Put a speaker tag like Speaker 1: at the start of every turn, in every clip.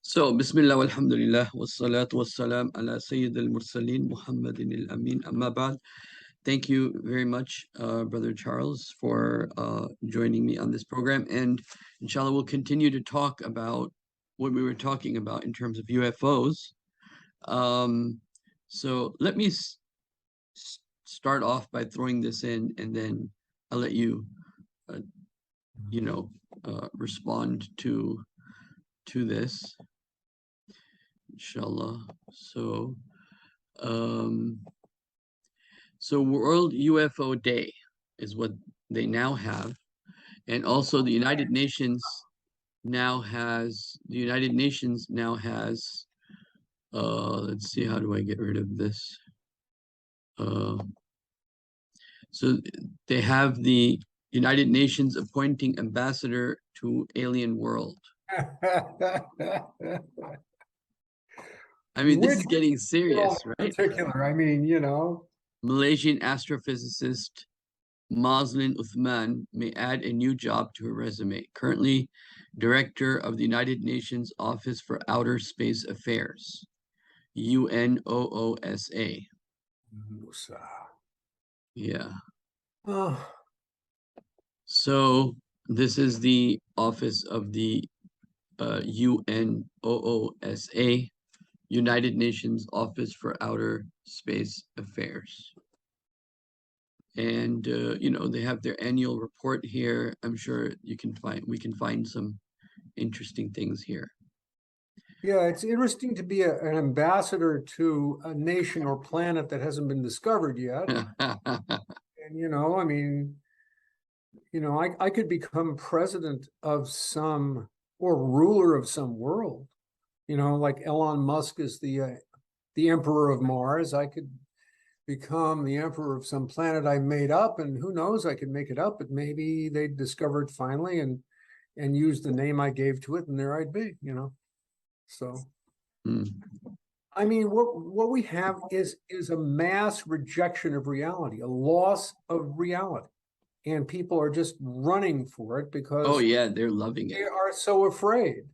Speaker 1: So, Bismillah walhamdulillah wassalatu wassalam ala Sayyid al-Mursaleen Muhammadin al-Amin amma ba'd. Thank you very much, Brother Charles, for joining me on this program. And inshallah, we'll continue to talk about what we were talking about in terms of UFOs. Um, so let me start off by throwing this in, and then I'll let you, uh, respond to this, inshallah. Um, so World UFO Day is what they now have, and also the United Nations now has. Let's see, how do I get rid of this? Uh, so they have the United Nations appointing ambassador to alien world. I mean, this is getting serious, right?
Speaker 2: Particular, I mean,
Speaker 1: Malaysian astrophysicist Moslin Uthman may add a new job to her resume. Currently, director of the United Nations Office for Outer Space Affairs, UNOOSA. Yeah.
Speaker 2: Oh,
Speaker 1: So this is the office of the UNOOSA, United Nations Office for Outer Space Affairs. And they have their annual report here. I'm sure we can find some interesting things here.
Speaker 2: yeah, it's interesting to be an ambassador to a nation or planet that hasn't been discovered yet. And, I mean, I could become president of some or ruler of some world, like Elon Musk is the emperor of Mars. I could become the emperor of some planet I made up, and who knows, I could make it up, but maybe they discover it finally and use the name I gave to it, and there I'd be, So, I mean, what we have is a mass rejection of reality, a loss of reality, and people are just running for it because
Speaker 1: oh yeah, they're loving it.
Speaker 2: They are so afraid,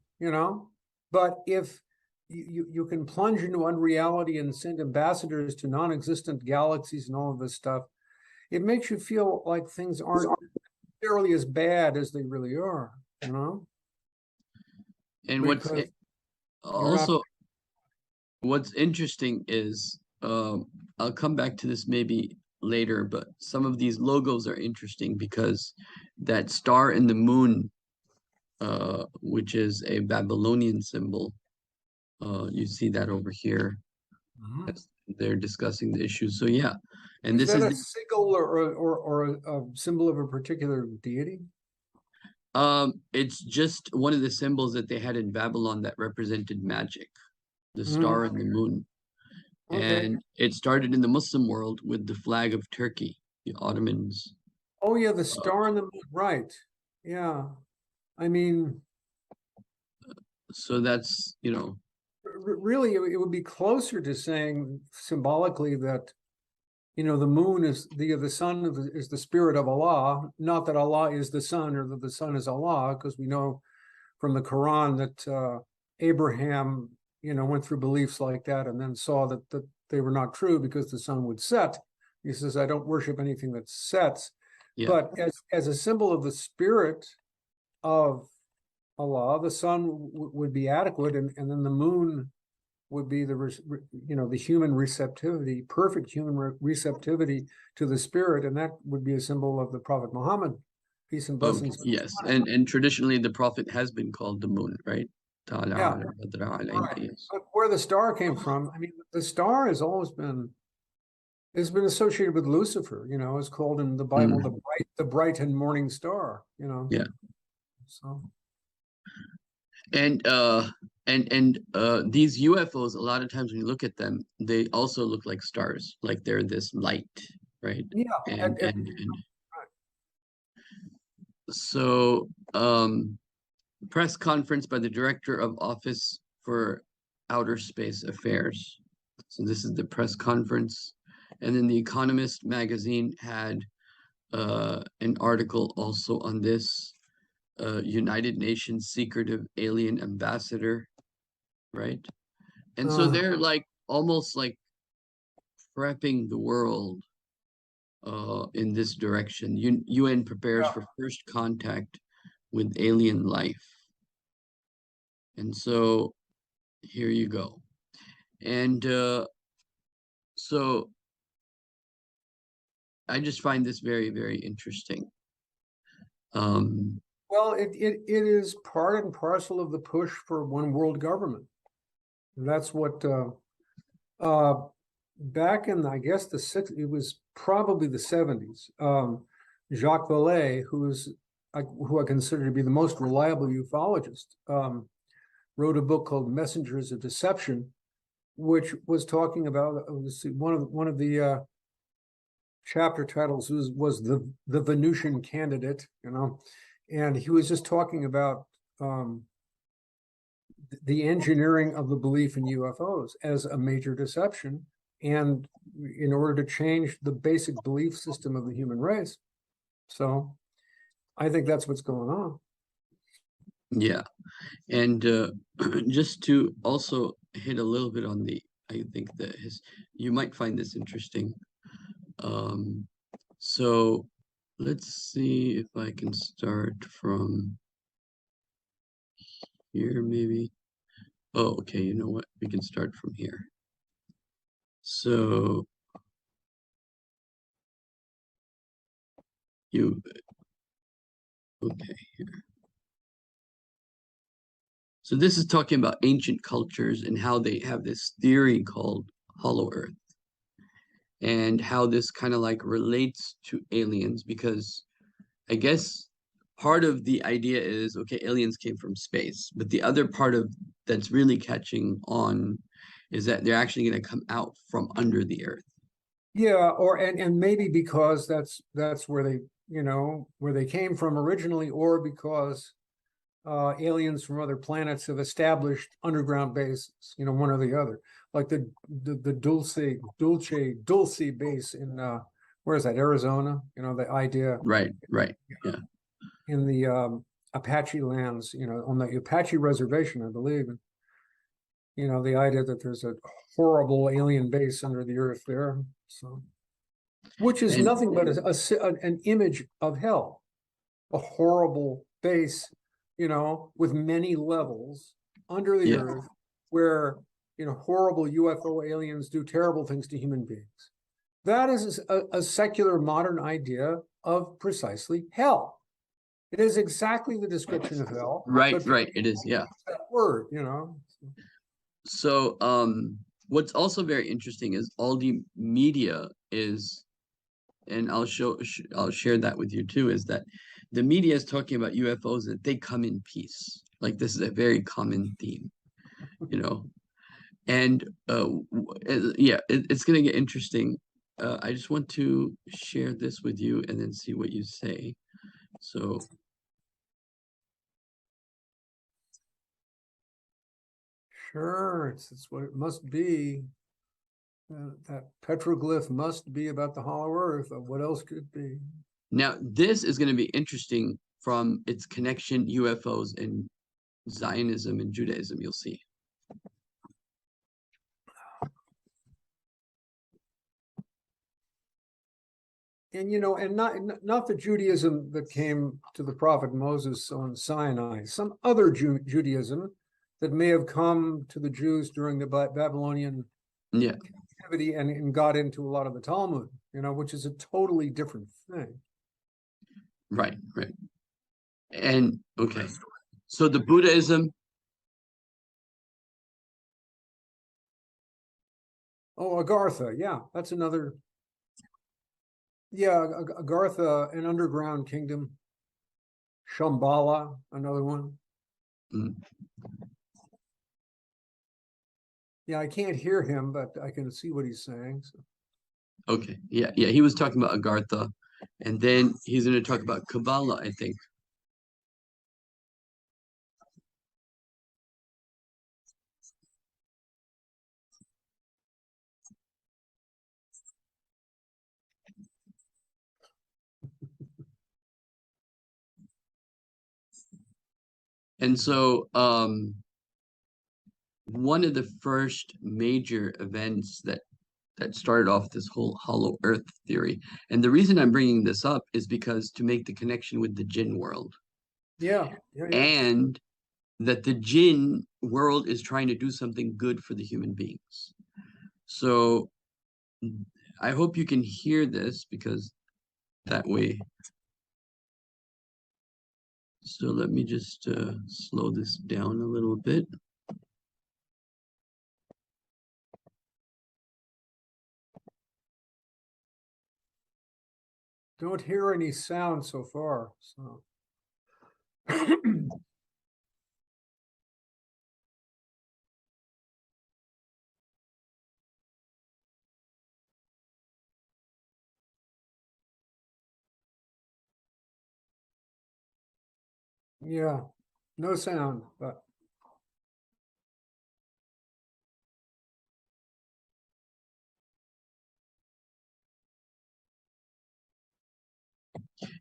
Speaker 2: But if you can plunge into unreality and send ambassadors to non-existent galaxies and all of this stuff, it makes you feel like things aren't necessarily as bad as they really are,
Speaker 1: And what's interesting is, I'll come back to this maybe later, but some of these logos are interesting because that star in the moon, which is a Babylonian symbol, you see that over here. They're discussing the issue. So yeah, and
Speaker 2: is that a sigil or a symbol of a particular deity?
Speaker 1: It's just one of the symbols that they had in Babylon that represented magic, the star and the moon.
Speaker 2: Okay.
Speaker 1: And it started in the Muslim world with the flag of Turkey, the Ottomans.
Speaker 2: Oh yeah, the star and the moon, right? Yeah, I mean,
Speaker 1: so that's
Speaker 2: really, it would be closer to saying symbolically that the moon is the sun is the spirit of Allah, not that Allah is the sun or that the sun is Allah, because we know from the Quran that Abraham went through beliefs like that and then saw that they were not true because the sun would set. He says, I don't worship anything that sets. Yeah. But as a symbol of the spirit of Allah, the sun would be adequate, and then the moon would be the human receptivity, perfect human receptivity to the spirit, and that would be a symbol of the Prophet Muhammad, peace and blessings.
Speaker 1: Yes, and traditionally the Prophet has been called the moon, right?
Speaker 2: Yeah. Right. But where the star came from, I mean, the star has always been associated with Lucifer. It's called in the Bible the bright and morning star.
Speaker 1: Yeah.
Speaker 2: So.
Speaker 1: And these UFOs, a lot of times when you look at them, they also look like stars, like they're this light, right?
Speaker 2: Yeah.
Speaker 1: And so, press conference by the Director of Office for Outer Space Affairs. So this is the press conference. And then The Economist magazine had an article also on this. United Nations secretive alien ambassador right? And so
Speaker 2: Uh,
Speaker 1: they're like almost like prepping the world in this direction. UN prepares
Speaker 2: yeah.
Speaker 1: for first contact with alien life. And so here you go. And so I just find this very, very interesting. Um,
Speaker 2: Well, it is part and parcel of the push for one world government. That's what uh, back in, I guess, it was probably the 70s. Jacques Vallée, who I consider to be the most reliable ufologist, wrote a book called Messengers of Deception, which was talking about one of the chapter titles was the Venusian candidate, and he was just talking about the engineering of the belief in UFOs as a major deception, and in order to change the basic belief system of the human race. So I think that's what's going on.
Speaker 1: yeah. And just to also hit a little bit on I think that you might find this interesting. Um, so let's see if I can start from here, maybe. Oh, okay. You know what? We can start from here. So you, okay. So this is talking about ancient cultures and how they have this theory called Hollow Earth and how this kind of like relates to aliens because I guess part of the idea is okay, aliens came from space, but the other part of that's really catching on is that they're actually going to come out from under the earth.
Speaker 2: Yeah, or and maybe because that's where where they came from originally, or because aliens from other planets have established underground bases, one or the other, like the Dulce base in where is that, Arizona? The idea
Speaker 1: Right, right. Yeah.
Speaker 2: in the Apache lands, on the Apache reservation, I believe. And, the idea that there's a horrible alien base under the earth there. So, which is
Speaker 1: And
Speaker 2: nothing but an image of hell, a horrible base, with many levels under the
Speaker 1: yeah,
Speaker 2: earth where, horrible UFO aliens do terrible things to human beings. That is a secular modern idea of precisely hell. It is exactly the description of hell,
Speaker 1: right,
Speaker 2: but
Speaker 1: right. It is, yeah.
Speaker 2: that word,
Speaker 1: So what's also very interesting is all the media is and I'll share that with you too, is that the media is talking about UFOs that they come in peace. Like this is a very common theme, you know. And yeah, it's gonna get interesting. I just want to share this with you and then see what you say. So
Speaker 2: Sure, it's what it must be. That petroglyph must be about the hollow earth. What else could it be?
Speaker 1: now this is gonna be interesting from its connection UFOs and Zionism and Judaism. You'll see.
Speaker 2: And and not the Judaism that came to the prophet Moses on Sinai, some other Judaism that may have come to the Jews during the Babylonian
Speaker 1: Yeah,
Speaker 2: captivity and got into a lot of the Talmud, which is a totally different thing.
Speaker 1: right, right. And okay. So the Buddhism.
Speaker 2: Oh, Agartha, yeah, that's another. Yeah, Agartha, an underground kingdom. Shambhala, another one.
Speaker 1: Mm,
Speaker 2: Yeah, I can't hear him, but I can see what he's saying. So.
Speaker 1: okay. Yeah, yeah. He was talking about Agartha, and then he's going to talk about Kabbalah, I think. And so one of the first major events that started off this whole hollow earth theory. And the reason I'm bringing this up is because to make the connection with the jinn world,
Speaker 2: Yeah, yeah, yeah.
Speaker 1: and that the jinn world is trying to do something good for the human beings. So I hope you can hear this, because that way. So let me just slow this down a little bit.
Speaker 2: Don't hear any sound so far, so. Yeah, no sound, but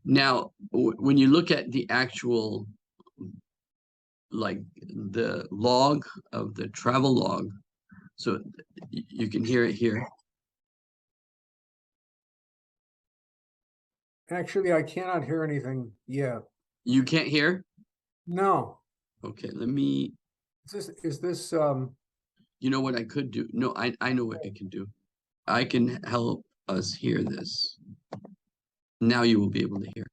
Speaker 1: Now, when you look at the actual, like the log of the travel log, so you can hear it here.
Speaker 2: actually I cannot hear anything yet.
Speaker 1: You can't hear?
Speaker 2: No,
Speaker 1: Okay, let me,
Speaker 2: is this,
Speaker 1: you know what I could do? No, I know what I can do. I can help us hear this. Now you will be able to hear.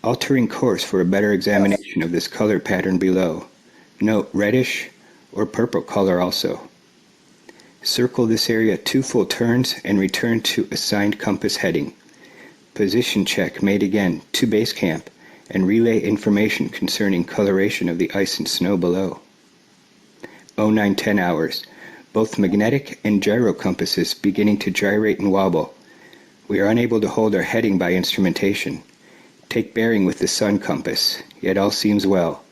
Speaker 3: Altering course for a better
Speaker 2: yes,
Speaker 3: examination of this color pattern below. Note reddish or purple color also. Circle this area 2 full turns and return to assigned compass heading. Position check made again to base camp and relay information concerning coloration of the ice and snow below. 0910 hours. Both magnetic and gyro compasses beginning to gyrate and wobble. We are unable to hold our heading by instrumentation. Take bearing with the sun compass, yet all seems well.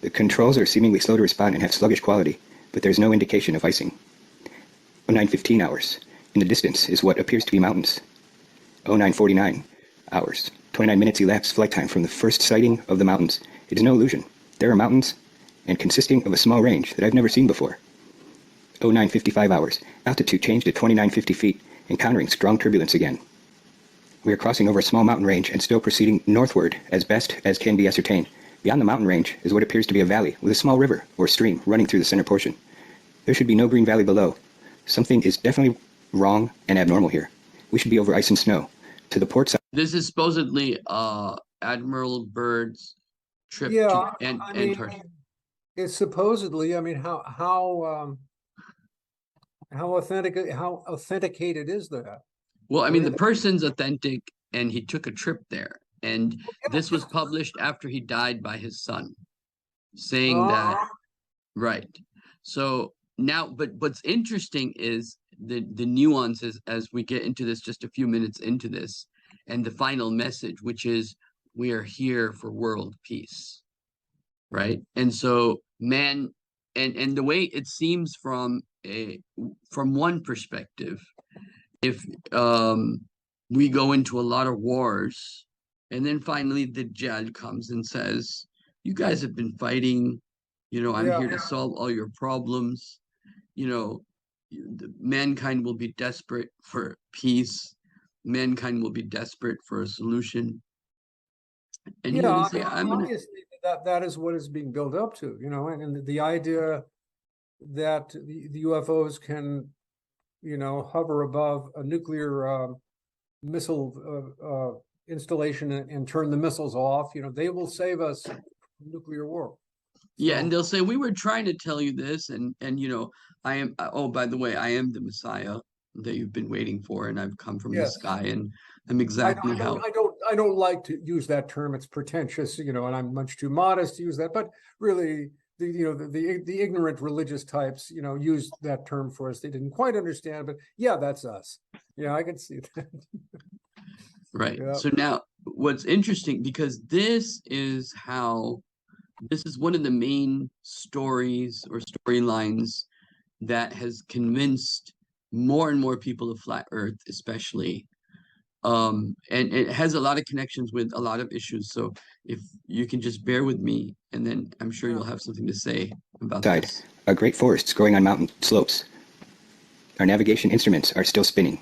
Speaker 3: The controls are seemingly slow to respond and have sluggish quality, but there's no indication of icing. 0915 hours. In the distance is what appears to be mountains. 0949 hours. 29 minutes elapsed flight time from the first sighting of the mountains. It is no illusion. There are mountains, and consisting of a small range that I've never seen before. 0955 hours. Altitude changed to 2950 feet, encountering strong turbulence again. We are crossing over a small mountain range and still proceeding northward as best as can be ascertained. Beyond the mountain range is what appears to be a valley with a small river or stream running through the center portion. There should be no green valley below. Something is definitely wrong and abnormal here. We should be over ice and snow. To the port side.
Speaker 1: This is supposedly Admiral Byrd's trip
Speaker 2: yeah,
Speaker 1: to
Speaker 2: I mean,
Speaker 1: Antarctica.
Speaker 2: it's supposedly, I mean, how authenticated is that?
Speaker 1: Well, I mean,
Speaker 2: Where
Speaker 1: the
Speaker 2: did
Speaker 1: person's authentic, and he took a trip there. And
Speaker 2: that?
Speaker 1: this was published after he died by his son, saying
Speaker 2: Oh,
Speaker 1: that, right. So now, but what's interesting is the nuances as we get into this, just a few minutes into this, and the final message, which is we are here for world peace, right? And so man, and the way it seems from one perspective, if we go into a lot of wars, and then finally the Dajjal comes and says, you guys have been fighting, I'm
Speaker 2: yeah,
Speaker 1: here to solve all your problems, you know, mankind will be desperate for peace, mankind will be desperate for a solution, and he's
Speaker 2: yeah,
Speaker 1: gonna
Speaker 2: I
Speaker 1: say,
Speaker 2: mean,
Speaker 1: I'm gonna,
Speaker 2: obviously that is what is being built up to, and the idea that the UFOs can, hover above a nuclear missile installation and turn the missiles off, they will save us from nuclear war.
Speaker 1: yeah, and
Speaker 2: So,
Speaker 1: they'll say, we were trying to tell you this, and I am, oh, by the way, I am the Messiah that you've been waiting for, and I've come from the
Speaker 2: yes,
Speaker 1: sky, and I'm exactly how.
Speaker 2: I don't like to use that term. It's pretentious, and I'm much too modest to use that. But really, the ignorant religious types, used that term for us. They didn't quite understand, but yeah, that's us. Yeah, I can see that.
Speaker 1: Right.
Speaker 2: Yeah,
Speaker 1: So now what's interesting, because this is one of the main stories or storylines that has convinced more and more people of flat Earth, especially, And it has a lot of connections with a lot of issues. So if you can just bear with me, and then I'm sure you'll have something to say about this.
Speaker 3: Are great forests growing on mountain slopes. Our navigation instruments are still spinning.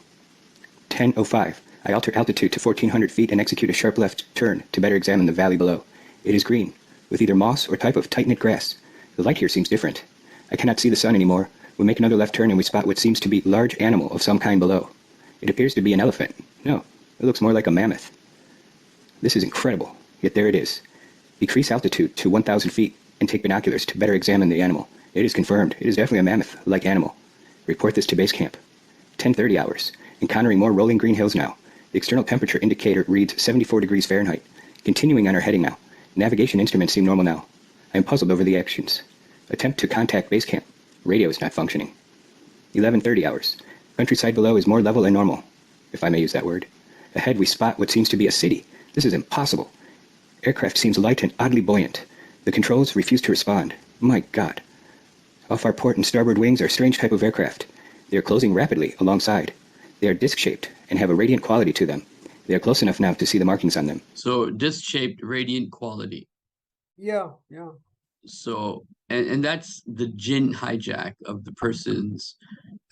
Speaker 3: 10:05. I alter altitude to 1400 feet and execute a sharp left turn to better examine the valley below. It is green, with either moss or type of tight-knit grass. The light here seems different. I cannot see the sun anymore. We make another left turn and we spot what seems to be a large animal of some kind below. It appears to be an elephant. No, it looks more like a mammoth. This is incredible, yet there it is. Decrease altitude to 1,000 feet and take binoculars to better examine the animal. It is confirmed. It is definitely a mammoth-like animal. Report this to base camp. 10:30 hours. Encountering more rolling green hills now. The external temperature indicator reads 74 degrees Fahrenheit. Continuing on our heading now. Navigation instruments seem normal now. I am puzzled over the actions. Attempt to contact base camp. Radio is not functioning. 11:30 hours. Countryside below is more level and normal, if I may use that word. Ahead we spot what seems to be a city. This is impossible. Aircraft seems light and oddly buoyant. The controls refuse to respond. My God. Off our port and starboard wings are a strange type of aircraft. They are closing rapidly alongside. They are disc-shaped and have a radiant quality to them. They are close enough now to see the markings on them.
Speaker 1: So disc-shaped, radiant quality.
Speaker 2: Yeah.
Speaker 1: So, and that's the jinn hijack of the person's,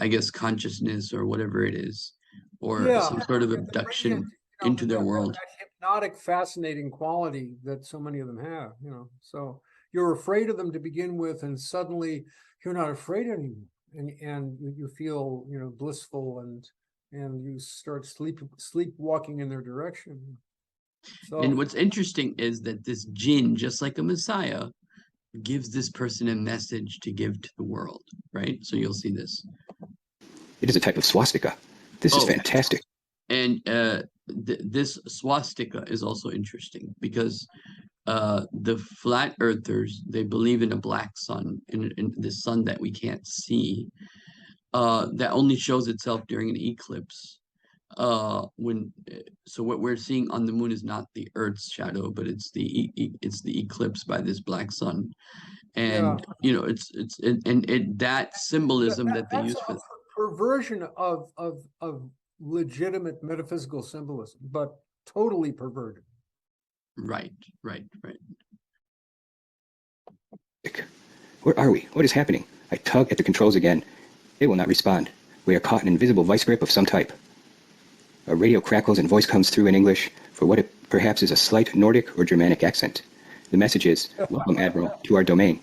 Speaker 1: I guess, consciousness or whatever it is, or some sort of abduction into their world.
Speaker 2: That hypnotic, fascinating quality that so many of them have, So you're afraid of them to begin with, and suddenly you're not afraid anymore, and you feel, blissful, and you start sleepwalking in their direction. So,
Speaker 1: and what's interesting is that this jinn, just like a messiah, gives this person a message to give to the world, right? So you'll see this.
Speaker 3: It is a type of swastika. This is fantastic.
Speaker 1: And this swastika is also interesting because the flat earthers, they believe in a black sun, in the sun that we can't see, that only shows itself during an eclipse. So what we're seeing on the moon is not the Earth's shadow, but it's the eclipse by this black sun. And that symbolism that they use for
Speaker 2: perversion of legitimate metaphysical symbolism, but totally perverted.
Speaker 1: Right.
Speaker 3: Where are we? What is happening? I tug at the controls again. They will not respond. We are caught in an invisible vice grip of some type. A radio crackles and voice comes through in English for what it perhaps is a slight Nordic or Germanic accent. The message is, "Welcome, Admiral, to our domain.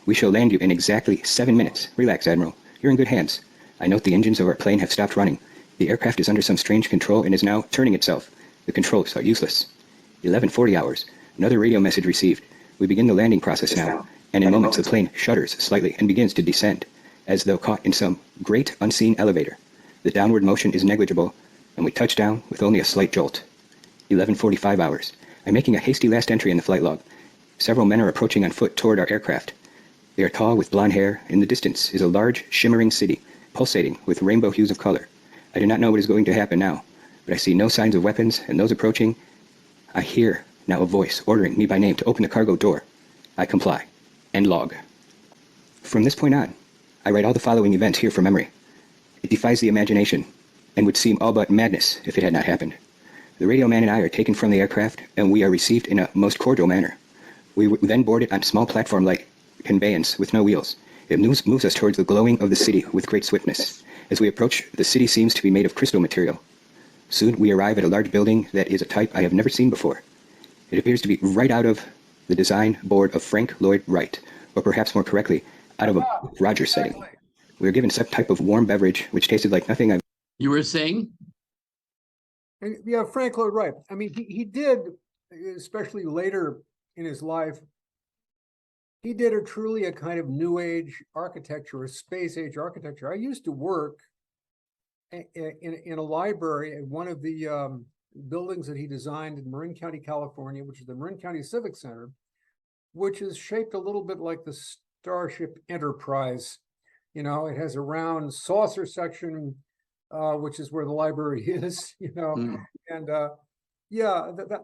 Speaker 3: We shall land you in exactly 7 minutes. Relax, Admiral. You're in good hands. I note the engines of our plane have stopped running. The aircraft is under some strange control and is now turning itself. The controls are useless." 11:40 hours. Another radio message received. We begin the landing process now, and in moments the plane shudders slightly and begins to descend, as though caught in some great unseen elevator. The downward motion is negligible, and we touch down with only a slight jolt. 11:45 hours. I'm making a hasty last entry in the flight log. Several men are approaching on foot toward our aircraft. They are tall with blonde hair. In the distance is a large, shimmering city, pulsating with rainbow hues of color. I do not know what is going to happen now, but I see no signs of weapons, and those approaching. I hear now a voice ordering me by name to open the cargo door. I comply. End log. From this point on, I write all the following events here from memory. It defies the imagination, and would seem all but madness if it had not happened. The radio man and I are taken from the aircraft, and we are received in a most cordial manner. We were then boarded on a small platform-like conveyance with no wheels. It moves us towards the glowing of the city with great swiftness. As we approach, the city seems to be made of crystal material. Soon we arrive at a large building that is a type I have never seen before. It appears to be right out of the design board of Frank Lloyd Wright, or perhaps more correctly, out of a Rogers setting. We were given some type of warm beverage which tasted like nothing I've...
Speaker 1: You were saying?
Speaker 2: Yeah, Frank Lloyd Wright. I mean, he did, especially later in his life, he did truly a kind of new age architecture, a space age architecture. I used to work in a library at one of the buildings that he designed in Marin County, California, which is the Marin County Civic Center, which is shaped a little bit like the Starship Enterprise. It has a round saucer section, which is where the library is, and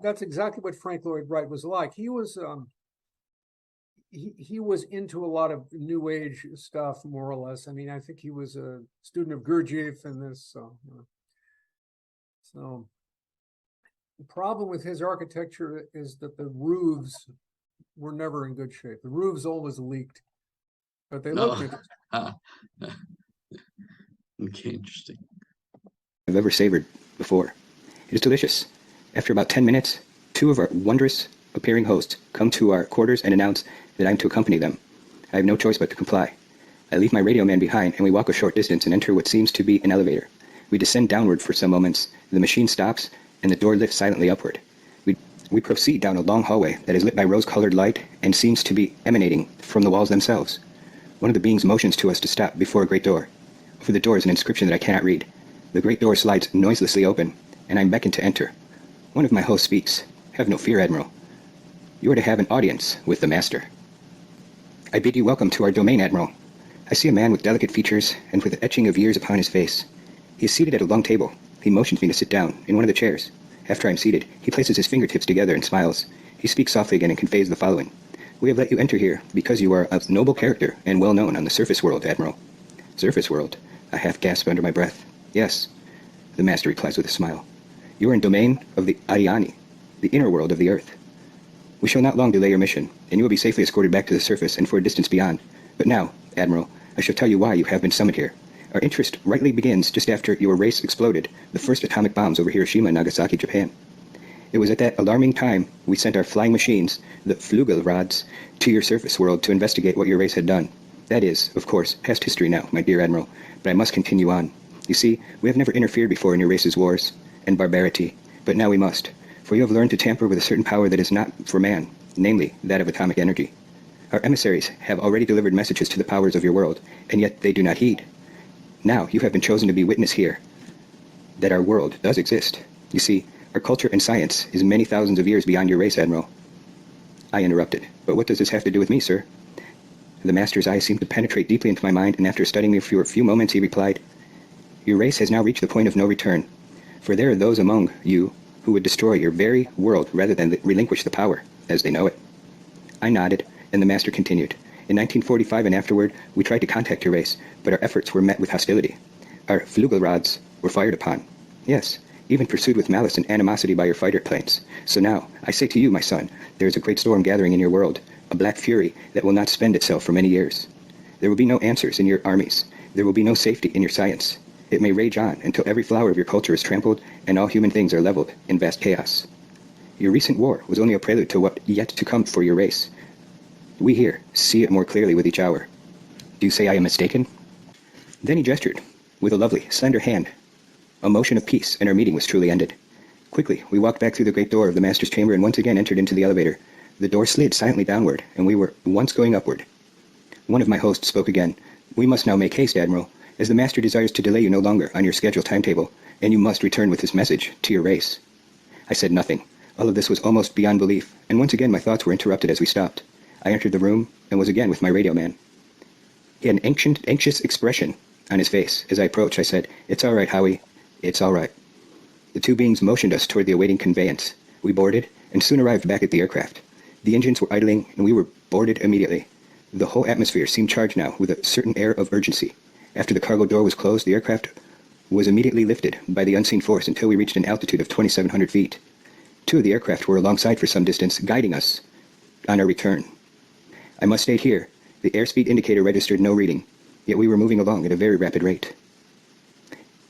Speaker 2: that's exactly what Frank Lloyd Wright was like. He was he was into a lot of new age stuff, more or less. I mean, I think he was a student of Gurdjieff and this. So The problem with his architecture is that the roofs were never in good shape. The roofs always leaked, but they looked
Speaker 1: No.
Speaker 2: interesting.
Speaker 1: Okay, interesting.
Speaker 3: I've ever savored before. It is delicious. After about 10 minutes, two of our wondrous appearing hosts come to our quarters and announce that I'm to accompany them. I have no choice but to comply. I leave my radio man behind and we walk a short distance and enter what seems to be an elevator. We descend downward for some moments, the machine stops, and the door lifts silently upward. We proceed down a long hallway that is lit by rose-colored light and seems to be emanating from the walls themselves. One of the beings motions to us to stop before a great door. Over the door is an inscription that I cannot read. The great door slides noiselessly open, and I'm beckoned to enter. One of my hosts speaks. Have no fear, Admiral. You are to have an audience with the Master. I bid you welcome to our domain, Admiral. I see a man with delicate features and with an etching of years upon his face. He is seated at a long table. He motions me to sit down in one of the chairs. After I am seated, he places his fingertips together and smiles. He speaks softly again and conveys the following. We have let you enter here because you are of noble character and well known on the surface world, Admiral. Surface world? I half gasp under my breath. Yes, the Master replies with a smile. You are in domain of the Ariani, the inner world of the earth. We shall not long delay your mission, and you will be safely escorted back to the surface and for a distance beyond. But now, Admiral, I shall tell you why you have been summoned here. Our interest rightly begins just after your race exploded the first atomic bombs over Hiroshima and Nagasaki, Japan. It was at that alarming time we sent our flying machines, the Flugelrods, to your surface world to investigate what your race had done. That is, of course, past history now, my dear Admiral, but I must continue on. You see, we have never interfered before in your race's wars and barbarity, but now we must, for you have learned to tamper with a certain power that is not for man, namely, that of atomic energy. Our emissaries have already delivered messages to the powers of your world, and yet they do not heed. Now you have been chosen to be witness here that our world does exist. You see, our culture and science is many thousands of years beyond your race, Admiral. I interrupted. But what does this have to do with me, sir? The Master's eyes seemed to penetrate deeply into my mind, and after studying me for a few moments, he replied, Your race has now reached the point of no return, for there are those among you who would destroy your very world rather than relinquish the power, as they know it. I nodded, and the Master continued. In 1945 and afterward, we tried to contact your race, but our efforts were met with hostility. Our Flugelrods were fired upon. Yes, even pursued with malice and animosity by your fighter planes. So now, I say to you, my son, there is a great storm gathering in your world, a black fury that will not spend itself for many years. There will be no answers in your armies. There will be no safety in your science. It may rage on until every flower of your culture is trampled and all human things are leveled in vast chaos. Your recent war was only a prelude to what yet to come for your race. We here see it more clearly with each hour. Do you say I am mistaken? Then he gestured, with a lovely, slender hand. A motion of peace, and our meeting was truly ended. Quickly, we walked back through the great door of the Master's chamber and once again entered into the elevator. The door slid silently downward, and we were once going upward. One of my hosts spoke again. We must now make haste, Admiral, as the Master desires to delay you no longer on your scheduled timetable, and you must return with this message to your race. I said nothing. All of this was almost beyond belief, and once again my thoughts were interrupted as we stopped. I entered the room and was again with my radio man. He had an anxious expression on his face. As I approached, I said, It's all right, Howie. It's all right. The two beings motioned us toward the awaiting conveyance. We boarded and soon arrived back at the aircraft. The engines were idling and we were boarded immediately. The whole atmosphere seemed charged now with a certain air of urgency. After the cargo door was closed, the aircraft was immediately lifted by the unseen force until we reached an altitude of 2,700 feet. Two of the aircraft were alongside for some distance, guiding us on our return. I must state here, the airspeed indicator registered no reading, yet we were moving along at a very rapid rate.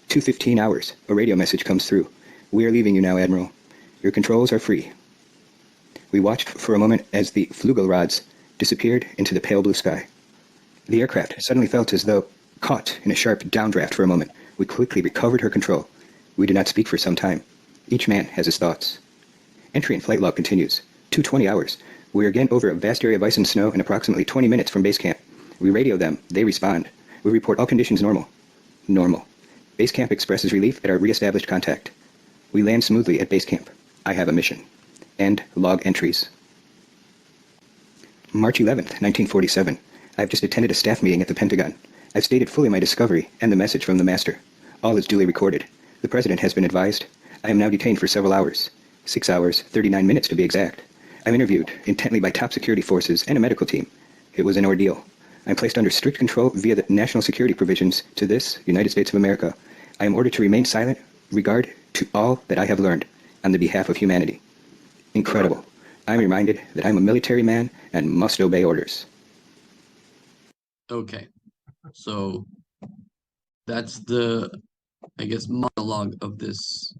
Speaker 3: 2:15 hours, a radio message comes through. We are leaving you now, Admiral. Your controls are free. We watched for a moment as the Flugelrods disappeared into the pale blue sky. The aircraft suddenly felt as though caught in a sharp downdraft for a moment. We quickly recovered her control. We did not speak for some time. Each man has his thoughts. Entry and flight log continues. 2:20 hours. We are again over a vast area of ice and snow and approximately 20 minutes from base camp. We radio them. They respond. We report all conditions normal. Normal. Base camp expresses relief at our re-established contact. We land smoothly at base camp. I have a mission. End log entries. March 11th, 1947. I have just attended a staff meeting at the Pentagon. I've stated fully my discovery and the message from the Master. All is duly recorded. The President has been advised. I am now detained for several hours. 6 hours, 39 minutes to be exact. I'm interviewed intently by top security forces and a medical team. It was an ordeal. I'm placed under strict control via the national security provisions to this, United States of America. I am ordered to remain silent, regard to all that I have learned. on the behalf of humanity. Incredible. I'm reminded that I'm a military man and must obey orders.
Speaker 1: Okay, so that's the, I guess, monologue of this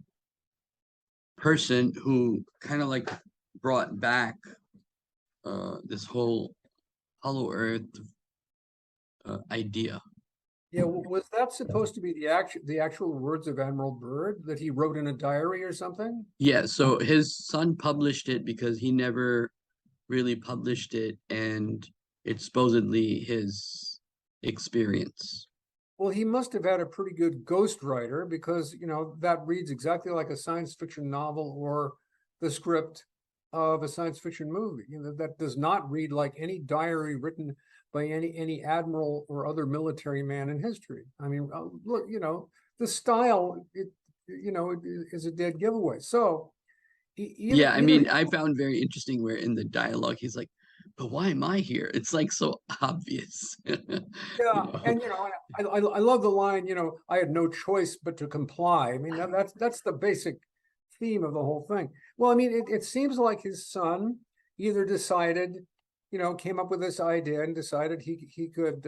Speaker 1: person who kind of like brought back this whole hollow earth idea.
Speaker 2: Yeah, was that supposed to be the actual words of Admiral Byrd that he wrote in a diary or something?
Speaker 1: Yeah, so his son published it because he never really published it, and it's supposedly his experience.
Speaker 2: Well, he must have had a pretty good ghostwriter because, you know, that reads exactly like a science fiction novel or the script of a science fiction movie. You know, that does not read like any diary written by any admiral or other military man in history. I mean, look, you know, the style, is a dead giveaway. So
Speaker 1: Yeah, I mean, I found very interesting where in the dialogue he's like, "But why am I here?" It's like so obvious.
Speaker 2: Yeah, and I love the line, I had no choice but to comply. I mean, that's the basic theme of the whole thing. Well, I mean, it seems like his son either decided, came up with this idea and decided he could,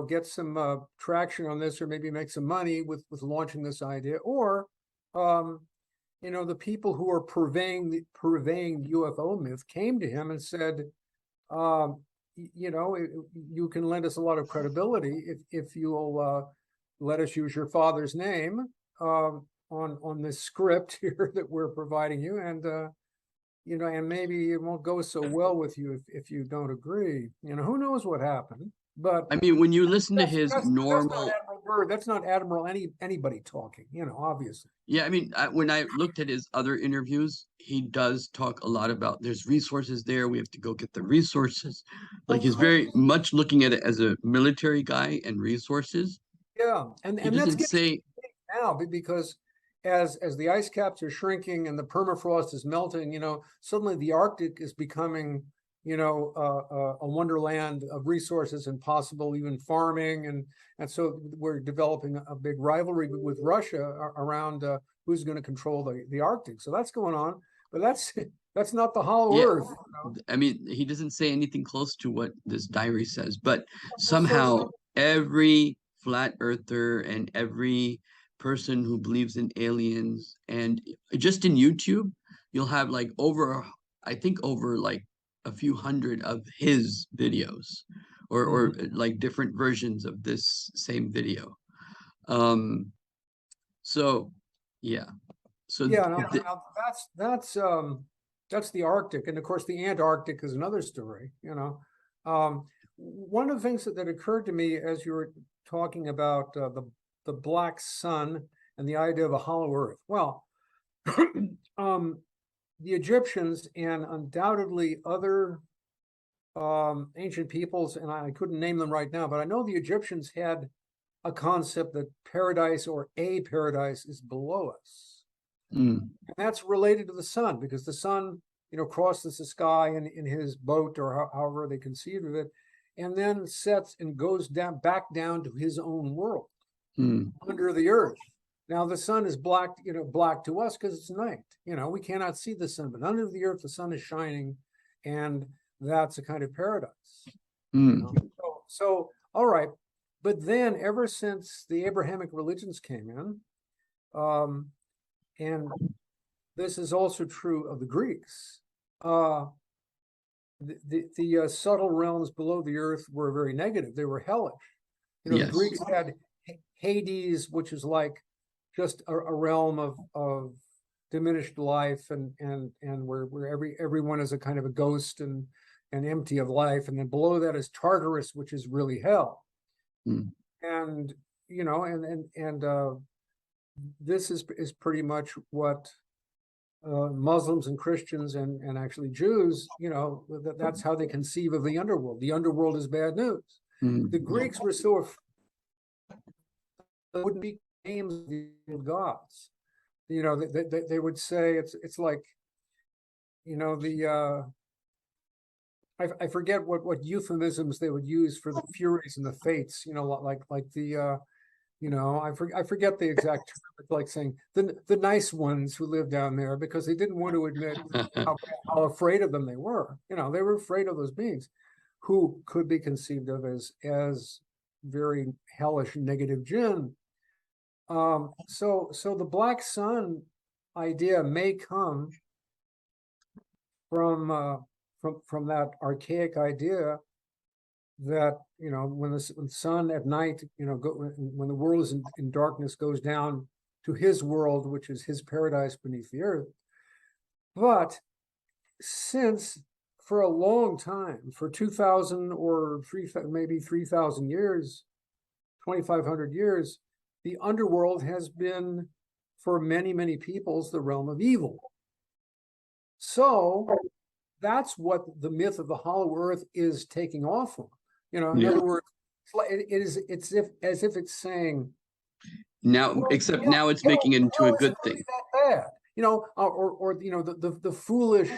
Speaker 2: get some traction on this or maybe make some money with launching this idea, or the people who are purveying UFO myth came to him and said, um, you can lend us a lot of credibility if you'll let us use your father's name on this script here that we're providing you, and and maybe it won't go so well with you if you don't agree. Who knows what happened? But
Speaker 1: I mean, when you listen to his
Speaker 2: that's not
Speaker 1: normal,
Speaker 2: Admiral Byrd. That's not Admiral anybody talking. Obviously.
Speaker 1: yeah, I mean, when I looked at his other interviews, he does talk a lot about there's resources there. We have to go get the resources. Like
Speaker 2: Of
Speaker 1: he's very
Speaker 2: course.
Speaker 1: much looking at it as a military guy and resources.
Speaker 2: Yeah,
Speaker 1: He
Speaker 2: and that's
Speaker 1: doesn't
Speaker 2: getting
Speaker 1: say,
Speaker 2: big now because as the ice caps are shrinking and the permafrost is melting, suddenly the Arctic is becoming, a wonderland of resources and possible even farming, and so we're developing a big rivalry with Russia around who's going to control the Arctic. So that's going on, but that's not the Hollow
Speaker 1: yeah,
Speaker 2: Earth.
Speaker 1: I mean, he doesn't say anything close to what this diary says, but
Speaker 2: So
Speaker 1: somehow every flat earther and every person who believes in aliens, and just in YouTube, you'll have like I think over like a few hundred of his videos, or like different versions of this same video. Um, so yeah, so
Speaker 2: yeah, now that's the Arctic, and of course the Antarctic is another story. One of the things that occurred to me as you were talking about the black sun and the idea of a hollow Earth. Well, the Egyptians and undoubtedly other ancient peoples, and I couldn't name them right now, but I know the Egyptians had a concept that paradise or a paradise is below us.
Speaker 1: mm,
Speaker 2: And that's related to the sun because the sun, crosses the sky in his boat or however they conceived of it, and then sets and goes back down to his own world
Speaker 1: mm,
Speaker 2: under the earth. Now the sun is black, black to us because it's night. We cannot see the sun, but under the earth the sun is shining, and that's a kind of paradise.
Speaker 1: mm.
Speaker 2: So all right, but then ever since the Abrahamic religions came in, and this is also true of the Greeks. The subtle realms below the earth were very negative. They were hellish. The
Speaker 1: Yes.
Speaker 2: Greeks had Hades, which is like just a realm of diminished life, and where everyone is a kind of a ghost and empty of life. And then below that is Tartarus, which is really hell.
Speaker 1: Mm.
Speaker 2: And this is pretty much what Muslims and Christians and actually Jews, that's how they conceive of the underworld. The underworld is bad news.
Speaker 1: Mm.
Speaker 2: The Greeks were so afraid wouldn't be names of the gods. They would say it's like, I forget what euphemisms they would use for the Furies and the Fates. Like I forget the exact term. It's like saying the nice ones who live down there, because they didn't want to admit how afraid of them they were. They were afraid of those beings who could be conceived of as very hellish negative jinn. So the black sun idea may come from that archaic idea that when the sun at night, when the world is in darkness, goes down to his world, which is his paradise beneath the earth. But since for a long time, for 2,000 or maybe 3,000 years, 2,500 years, the underworld has been, for many, many peoples, the realm of evil. So that's what the myth of the hollow earth is taking off from. In other words, it's as if it's saying
Speaker 1: now, except now it's making it into a good thing.
Speaker 2: That bad, or the foolish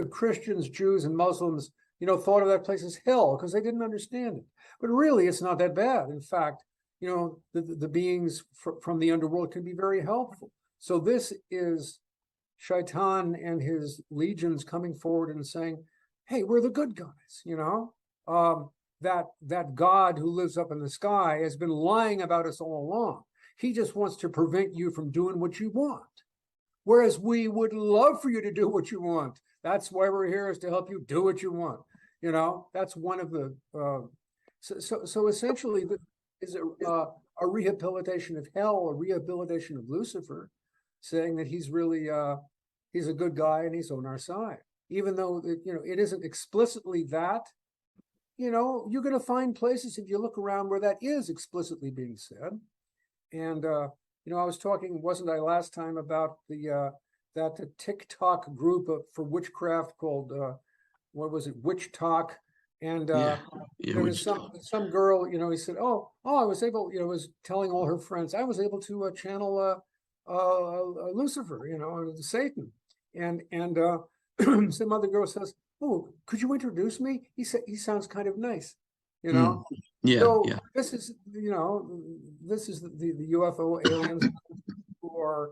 Speaker 2: Christians, Jews, and Muslims, thought of that place as hell because they didn't understand it. But really, it's not that bad. In fact, the beings from the underworld can be very helpful. So this is Shaitan and his legions coming forward and saying, "Hey, we're the good guys." That God who lives up in the sky has been lying about us all along. He just wants to prevent you from doing what you want. Whereas we would love for you to do what you want. That's why we're here, is to help you do what you want. That's one of the, so essentially is a rehabilitation of hell, a rehabilitation of Lucifer, saying that he's really, he's a good guy and he's on our side. Even though, it isn't explicitly that, you're going to find places, if you look around, where that is explicitly being said. And, I was talking, wasn't I, last time about the TikTok group for witchcraft called, what was it, Witch Talk? And there was some girl, he said, oh, I was able, was telling all her friends, I was able to channel Lucifer, Satan. And some other girl says, oh, could you introduce me? He said, he sounds kind of nice, This is, this is the UFO aliens who are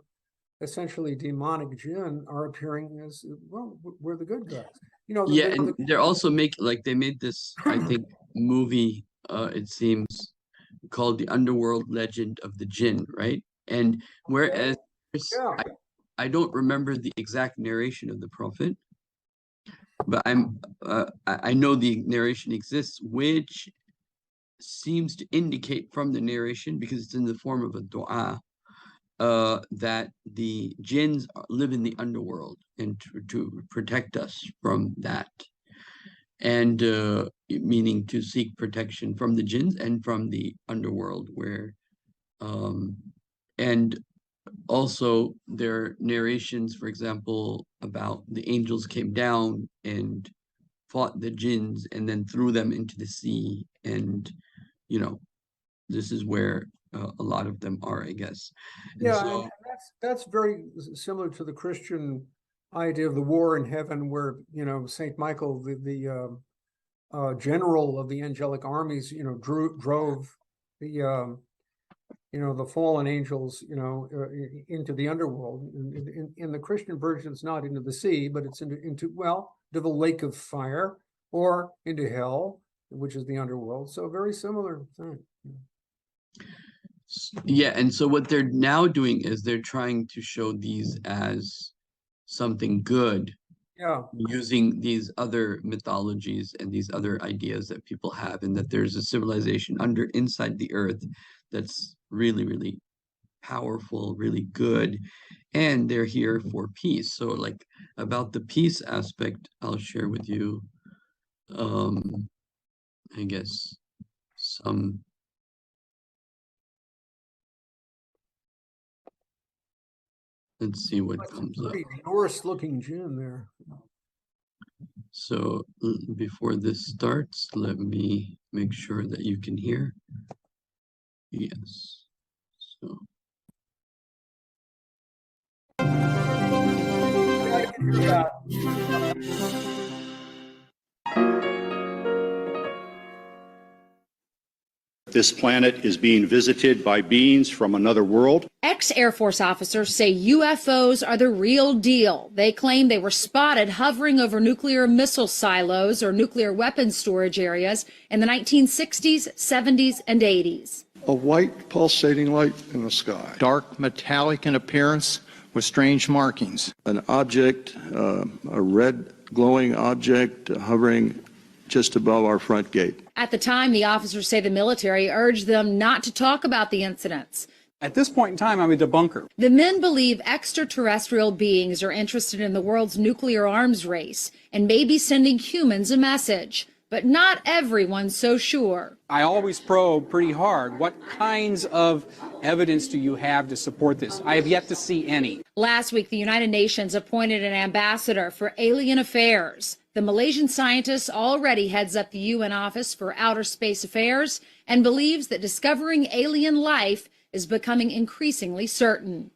Speaker 2: essentially demonic jinn are appearing as, well, we're the good guys.
Speaker 1: And they're also they made this, I think, movie, it seems, called The Underworld Legend of the Jinn, right? And whereas I don't remember the exact narration of the Prophet, but I know the narration exists, which seems to indicate from the narration, because it's in the form of a dua, that the jinns live in the underworld and to protect us from that, and meaning to seek protection from the jinns and from the underworld, where and also there are narrations, for example, about the angels came down and fought the jinns and then threw them into the sea, and this is where a lot of them are, I guess.
Speaker 2: And that's very similar to the Christian idea of the war in heaven, where Saint Michael, the general of the angelic armies, drove the fallen angels, into the underworld. In the Christian version, it's not into the sea, but it's into the lake of fire, or into hell, which is the underworld. So very similar thing.
Speaker 1: And so what they're now doing is they're trying to show these as something good, using these other mythologies and these other ideas that people have, and that there's a civilization inside the earth that's really, really powerful, really good, and they're here for peace. So about the peace aspect, I'll share with you, I guess, some. Let's see what comes up.
Speaker 2: Norse-looking gym there.
Speaker 1: So before this starts, let me make sure that you can hear. Yes. So.
Speaker 2: I can hear that.
Speaker 4: This planet is being visited by beings from another world.
Speaker 5: Ex-Air Force officers say UFOs are the real deal. They claim they were spotted hovering over nuclear missile silos or nuclear weapons storage areas in the 1960s, 70s, and 80s.
Speaker 6: A white pulsating light in the sky.
Speaker 7: Dark metallic in appearance with strange markings.
Speaker 6: An object, a red glowing object hovering just above our front gate.
Speaker 5: At the time, the officers say the military urged them not to talk about the incidents.
Speaker 8: At this point in time, I'm a debunker.
Speaker 5: The men believe extraterrestrial beings are interested in the world's nuclear arms race and may be sending humans a message. But not everyone's so sure.
Speaker 8: I always probe pretty hard. What kinds of evidence do you have to support this? I have yet to see any.
Speaker 5: Last week, the United Nations appointed an ambassador for alien affairs. The Malaysian scientist already heads up the UN Office for Outer Space Affairs and believes that discovering alien life is becoming increasingly certain.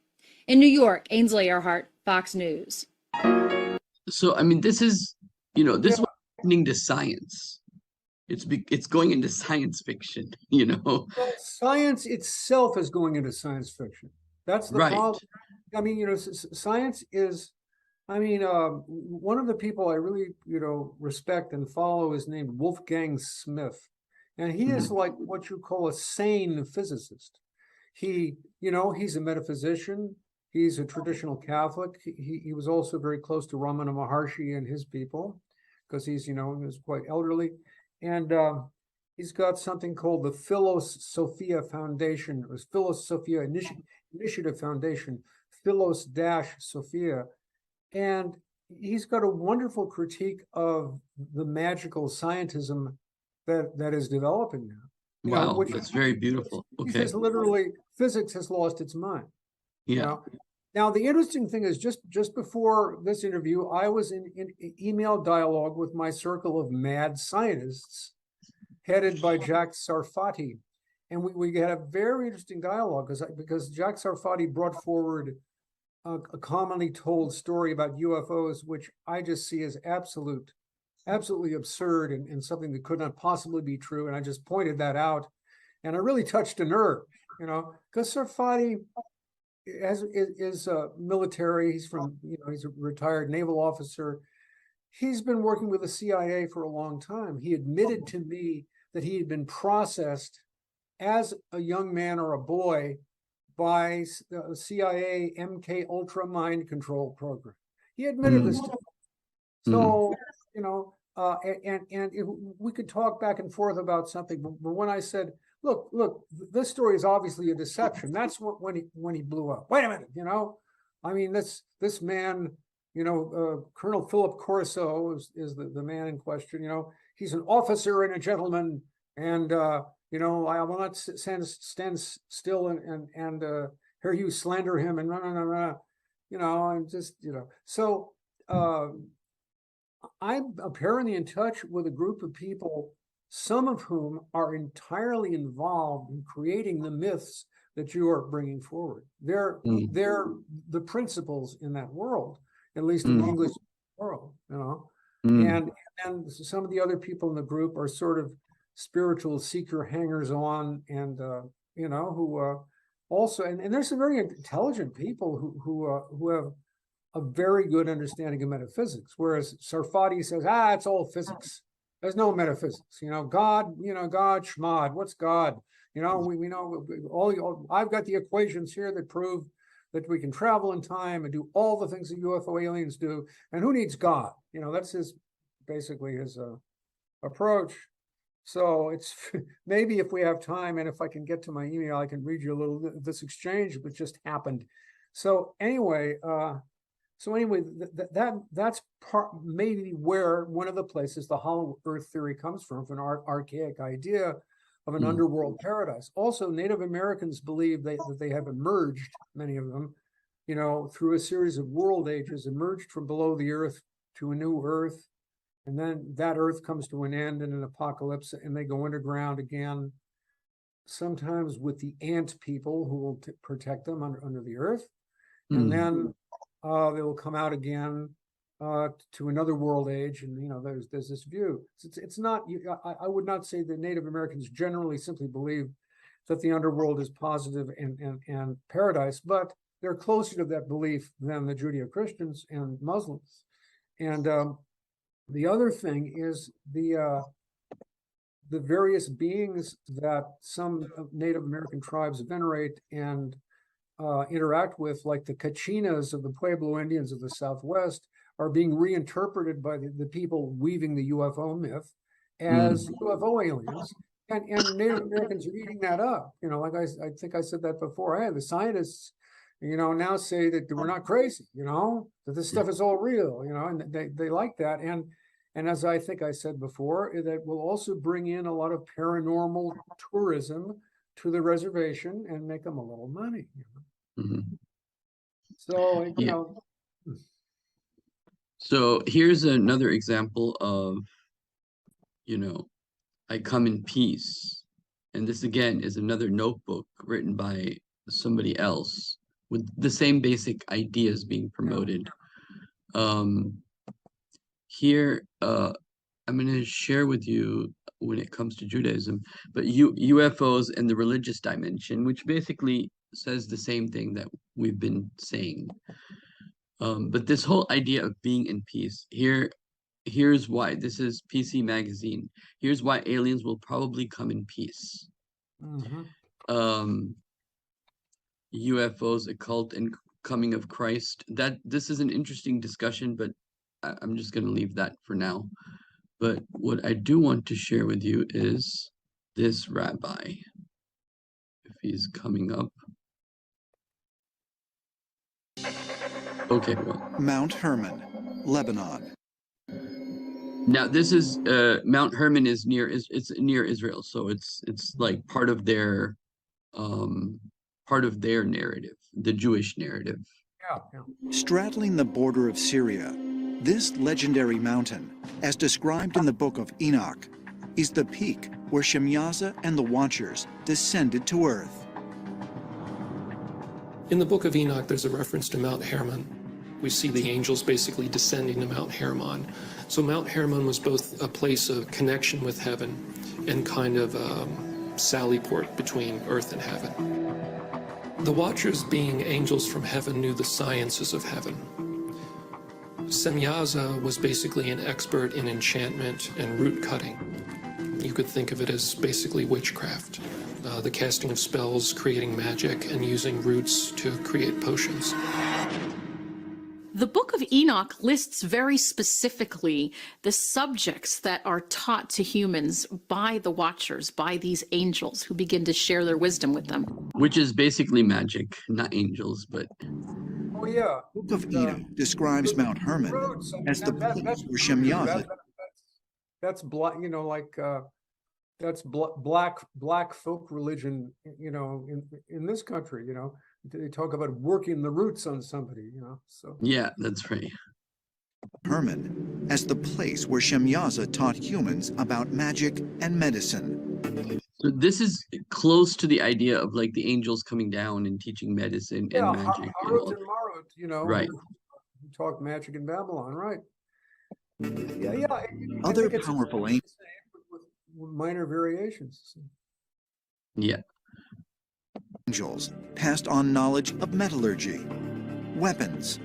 Speaker 5: In New York, Ainsley Earhart, Fox News.
Speaker 1: So, I mean, this is, this is what's happening to science. It's going into science fiction,
Speaker 2: Well, science itself is going into science fiction. That's the problem. I mean, science is, one of the people I really, respect and follow is named Wolfgang Smith. And he is like what you call a sane physicist. He, he's a metaphysician. He's a traditional Catholic. He was also very close to Ramana Maharshi and his people because he's, he was quite elderly. And he's got something called the Philos Sophia Foundation, or Philos Sophia Initiative Foundation, Philos-Sophia. And he's got a wonderful critique of the magical scientism that is developing now.
Speaker 1: Wow, that's very beautiful.
Speaker 2: He
Speaker 1: Okay.
Speaker 2: says literally, physics has lost its mind.
Speaker 1: Yeah.
Speaker 2: Now, the interesting thing is just before this interview, I was in email dialogue with my circle of mad scientists headed by Jack Sarfati. And we had a very interesting dialogue because Jack Sarfati brought forward a commonly told story about UFOs, which I just see as absolutely absurd and something that could not possibly be true. And I just pointed that out. And I really touched a nerve, because Sarfati is military. He's from, he's a retired naval officer. He's been working with the CIA for a long time. He admitted to me that he had been processed as a young man or a boy by the CIA MK Ultra mind control program. He admitted this to me. So, and we could talk back and forth about something, but when I said, look, this story is obviously a deception. That's when he blew up. Wait a minute, this man, Colonel Philip Corso is the man in question. He's an officer and a gentleman, and I will not stand still and hear you slander him and and just So I'm apparently in touch with a group of people, some of whom are entirely involved in creating the myths that you are bringing forward. They're the principles in that world, at least in the English world, and some of the other people in the group are sort of spiritual seeker hangers on, and who also, and there's some very intelligent people who have a very good understanding of metaphysics, whereas Sarfati says, it's all physics. There's no metaphysics. God, God, Shmad, what's God? We know I've got the equations here that prove that we can travel in time and do all the things that UFO aliens do. And who needs God? That's basically his approach. So it's maybe if we have time and if I can get to my email, I can read you a little this exchange that just happened. So anyway, that's part maybe where one of the places the hollow earth theory comes from an archaic idea of an underworld paradise. Also, Native Americans believe that they have emerged, many of them, through a series of world ages, emerged from below the earth to a new earth. And then that earth comes to an end in an apocalypse and they go underground again, sometimes with the ant people who will protect them under the earth. And then they will come out again to another world age, and there's this view. It's not. I would not say that Native Americans generally simply believe that the underworld is positive and paradise, but they're closer to that belief than the Judeo-Christians and Muslims. And the other thing is the various beings that some Native American tribes venerate and interact with, like the Kachinas of the Pueblo Indians of the Southwest, are being reinterpreted by the people weaving the UFO myth as UFO aliens. And Native Americans are eating that up. Like I think I said that before. Hey, the scientists, now say that we're not crazy, that this stuff is all real, and they like that. And as I think I said before, that will also bring in a lot of paranormal tourism to the reservation and make them a little money. So,
Speaker 1: So here's another example of, I come in peace. And this again is another notebook written by somebody else with the same basic ideas being promoted. Here, I'm going to share with you when it comes to Judaism, but UFOs and the religious dimension, which basically says the same thing that we've been saying. But this whole idea of being in peace, here's why. This is PC Magazine. Here's why aliens will probably come in peace. UFOs, occult, and coming of Christ. This is an interesting discussion, but I'm just going to leave that for now. But what I do want to share with you is this rabbi, if he's coming up. Okay, well.
Speaker 9: Mount Hermon, Lebanon.
Speaker 1: Now this is Mount Hermon is near Israel, so it's like part of their narrative, the Jewish narrative.
Speaker 9: Straddling the border of Syria, this legendary mountain, as described in the book of Enoch, is the peak where Shemyaza and the Watchers descended to earth.
Speaker 10: In the book of Enoch, there's a reference to Mount Hermon. We see the angels basically descending to Mount Hermon. So Mount Hermon was both a place of connection with heaven and kind of a sally port between earth and heaven. The Watchers, being angels from heaven, knew the sciences of heaven. Semyaza was basically an expert in enchantment and root cutting. You could think of it as basically witchcraft. The casting of spells, creating magic, and using roots to create potions.
Speaker 11: The Book of Enoch lists very specifically the subjects that are taught to humans by the Watchers, by these angels who begin to share their wisdom with them.
Speaker 1: Which is basically magic, not angels, but...
Speaker 2: Oh, yeah.
Speaker 9: The Book of Enoch describes Mount Hermon as the place where Shemyaza...
Speaker 2: That's that's black folk religion, in this country, they talk about working the roots on somebody, so.
Speaker 1: Yeah, that's right.
Speaker 9: Hermon as the place where Shemyaza taught humans about magic and medicine.
Speaker 1: So this is close to the idea of like the angels coming down and teaching medicine and magic.
Speaker 2: Harut and Marut,
Speaker 1: right.
Speaker 2: Who talk magic in Babylon, right? Yeah.
Speaker 9: Other powerful angels.
Speaker 2: Minor variations.
Speaker 1: Yeah.
Speaker 9: Angels passed on knowledge of metallurgy, weapons,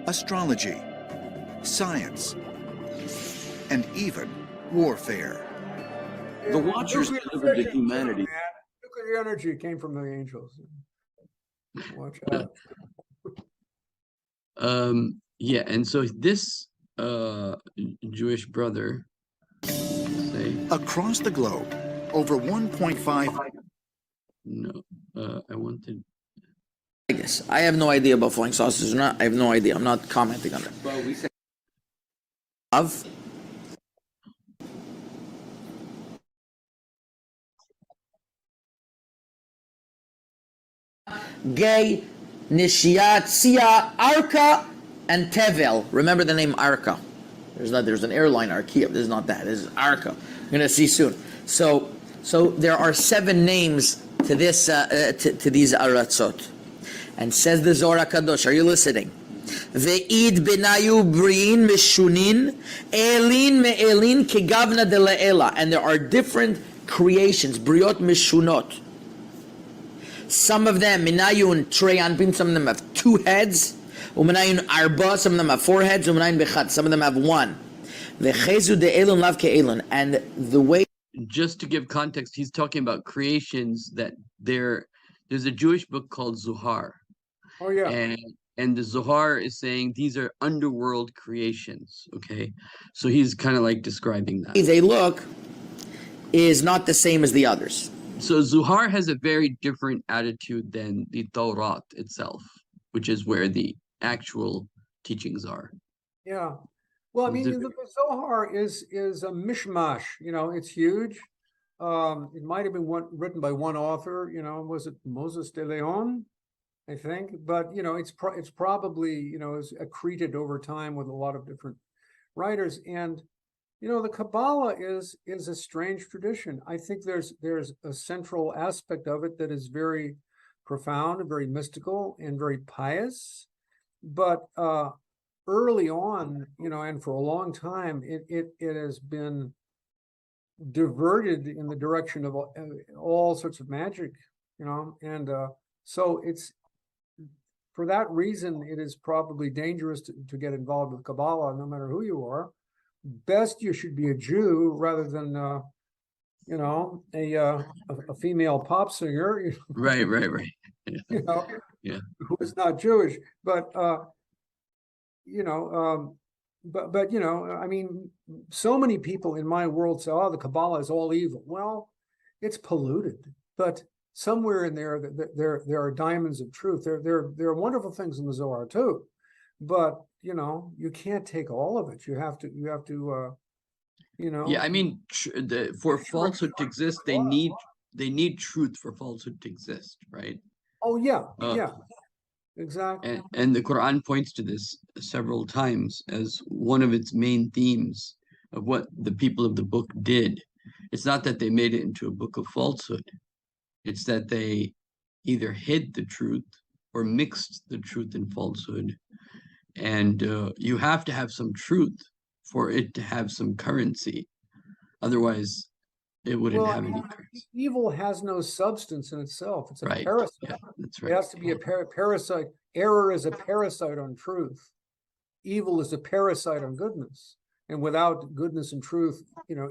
Speaker 9: astrology, science, and even warfare.
Speaker 12: The Watchers delivered to humanity.
Speaker 2: Nuclear energy came from the angels. Watch out.
Speaker 1: Yeah, and so this Jewish brother,
Speaker 9: across the globe, over 1.5.
Speaker 1: No, I wanted.
Speaker 12: I guess I have no idea about flying saucers or not. I have no idea. I'm not commenting on it. Well, we say of. Gay, Nishiat, Sia, Arka, and Tevel. Remember the name Arka. There's an airline Arkia. This is not that. This is Arka. You're gonna see soon. So there are 7 names to this to these Aratzot, and says the Zohar Kadosh. Are you listening? Ve'id benayu briin mishunin, elin me'elin kegavna de la'ela. And there are different creations, briot mishunot. Some of them, minayun treyanpin, some of them have 2 heads. Uminayun arba, some of them have 4 heads. Uminayun bechat, some of them have 1. Ve'chezu de elon lav ke'elon. And the way...
Speaker 1: Just to give context, he's talking about creations that there's a Jewish book called Zohar.
Speaker 2: Oh, yeah.
Speaker 1: And the Zohar is saying these are underworld creations, okay? So he's kind of like describing that.
Speaker 12: They look is not the same as the others.
Speaker 1: So Zohar has a very different attitude than the Torah itself, which is where the actual teachings are.
Speaker 2: Yeah. Well, I mean, the Zohar is a mishmash. You know, it's huge. It might have been written by one author. You know, was it Moses de Leon? I think, but you know, it's probably, you know, is accreted over time with a lot of different writers. And you know, the Kabbalah is a strange tradition. I think there's a central aspect of it that is very profound and very mystical and very pious. But early on, you know, and for a long time, it has been diverted in the direction of all sorts of magic, you know, and so it's, for that reason, it is probably dangerous to get involved with Kabbalah, no matter who you are. Best you should be a Jew rather than, you know, a female pop singer.
Speaker 1: Right.
Speaker 2: Yeah. You know,
Speaker 1: yeah,
Speaker 2: who is not Jewish, but you know, but you know, I mean, so many people in my world say, "Oh, the Kabbalah is all evil." Well, it's polluted, but somewhere in there, there are diamonds of truth. There are wonderful things in the Zohar too, but you know, you can't take all of it. You have to, you know.
Speaker 1: Yeah, I mean, for falsehood to exist, they need truth for falsehood to exist, right?
Speaker 2: Oh yeah, yeah, exactly.
Speaker 1: And the Quran points to this several times as one of its main themes of what the people of the book did. It's not that they made it into a book of falsehood. It's that they either hid the truth or mixed the truth and falsehood. And you have to have some truth for it to have some currency. Otherwise, it wouldn't have any currency.
Speaker 2: Evil has no substance in itself. It's a
Speaker 1: Right.
Speaker 2: parasite.
Speaker 1: Yeah, that's right.
Speaker 2: It has to be a parasite. Error is a parasite on truth. Evil is a parasite on goodness. And without goodness and truth, you know,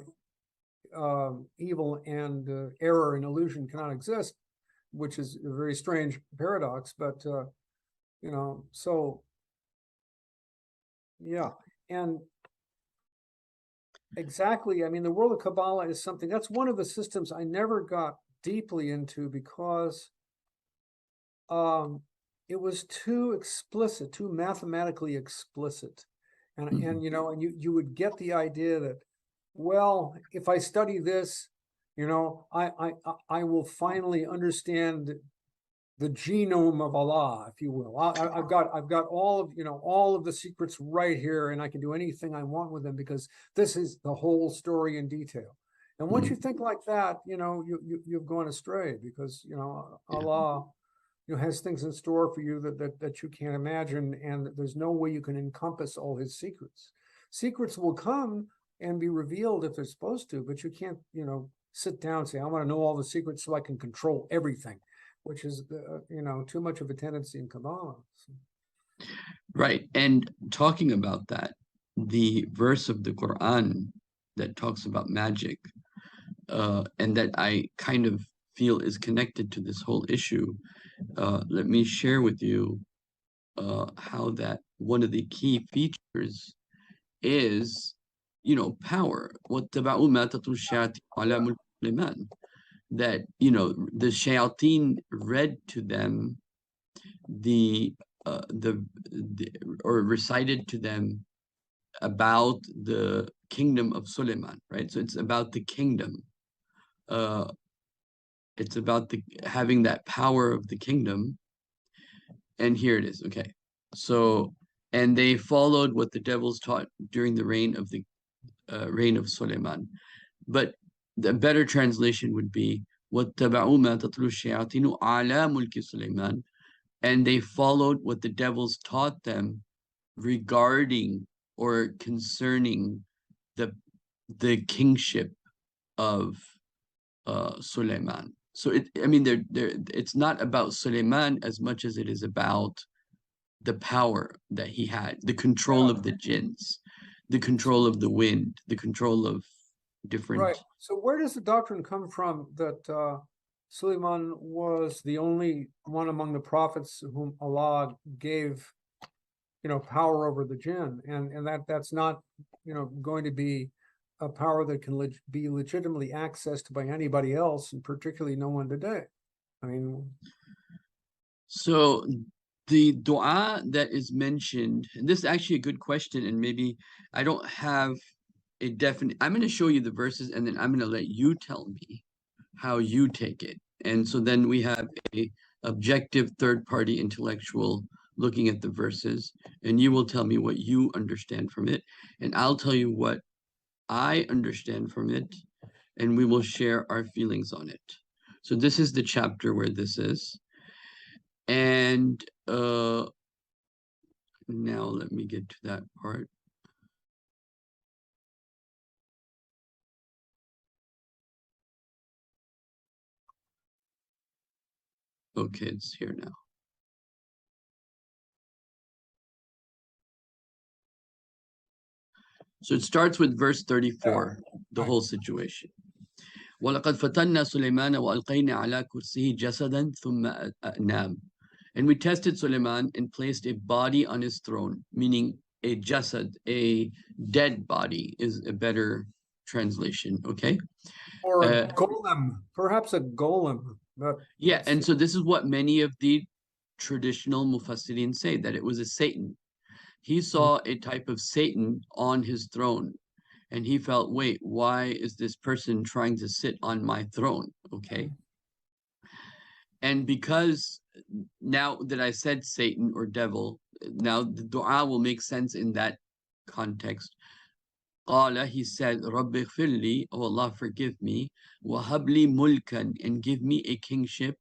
Speaker 2: evil and error and illusion cannot exist, which is a very strange paradox. But, you know, so, yeah. And exactly, I mean, the world of Kabbalah is something, that's one of the systems I never got deeply into because it was too explicit, too mathematically explicit. And you know, and you would get the idea that, well, if I study this, you know, I will finally understand the genome of Allah, if you will. I've got all of, you know, all of the secrets right here, and I can do anything I want with them because this is the whole story in detail. And once you think like that, you know, you've gone astray because, you know, Allah, you know, has things in store for you that you can't imagine, and there's no way you can encompass all his secrets. Secrets will come and be revealed if they're supposed to, but you can't, you know, sit down and say, I want to know all the secrets so I can control everything, which is, you know, too much of a tendency in Kabbalah. So.
Speaker 1: Right. And talking about that, the verse of the Quran that talks about magic, and that I kind of feel is connected to this whole issue, let me share with you how that one of the key features is, you know, power. That, you know, the shayateen read to them or recited to them about the kingdom of Suleiman, right? So it's about the kingdom. It's about having that power of the kingdom. And here it is. Okay. So, and they followed what the devils taught during the reign of Suleiman. But the better translation would be وَاتَّبَعُوا مَا تَتْلُو الشَّيَاطِينُ عَلَى مُلْكِ سُلَيْمَانَ, and they followed what the devils taught them regarding or concerning the kingship of Suleiman. So it's not about Suleiman as much as it is about the power that he had, the control of the jinns, the control of the wind, the control of different.
Speaker 2: Right. So where does the doctrine come from that Suleiman was the only one among the prophets whom Allah gave, power over the jinn, and that's not, going to be a power that can be legitimately accessed by anybody else, and particularly no one today. I mean,
Speaker 1: so the dua that is mentioned, and this is actually a good question, and maybe I don't have a definite. I'm going to show you the verses, and then I'm going to let you tell me how you take it. And so then we have a objective third-party intellectual looking at the verses, and you will tell me what you understand from it, and I'll tell you what I understand from it, and we will share our feelings on it. So this is the chapter where this is. And now let me get to that part. Okay, it's here now. So it starts with verse 34, the whole situation. وَلَقَدْ فَتَنَّا سُلَيْمَانَ وَأَلْقَيْنَا عَلَى كُرْسِهِ جَسَدًا ثُمَّ نَامَ. And we tested Suleiman and placed a body on his throne, meaning a jasad, a dead body is a better translation, okay?
Speaker 2: Or a golem, perhaps a golem.
Speaker 1: Yeah, and so this is what many of the traditional Mufassirin say, that it was a Satan. He saw a type of Satan on his throne, and he felt, wait, why is this person trying to sit on my throne? Okay. And because now that I said Satan or devil, now the dua will make sense in that context. Qala, he said, Rabbi ighfirli, oh Allah, forgive me, wahabli mulkan, and give me a kingship,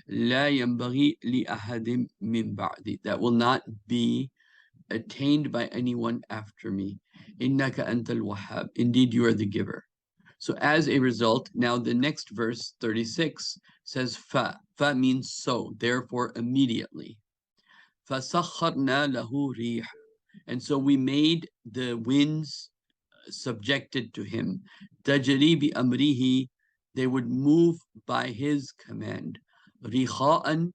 Speaker 1: la yanbaghi li ahadim min ba'di, that will not be attained by anyone after me. Innaka antal wahhab, indeed you are the giver. So as a result, now the next verse, 36, says fa. Fa means so, therefore immediately. فَسَخَّرْنَا لَهُ رِيحًا, and so we made the winds subjected to him. تَجْرِي بِأَمْرِهِ, they would move by his command. رِخَاءً,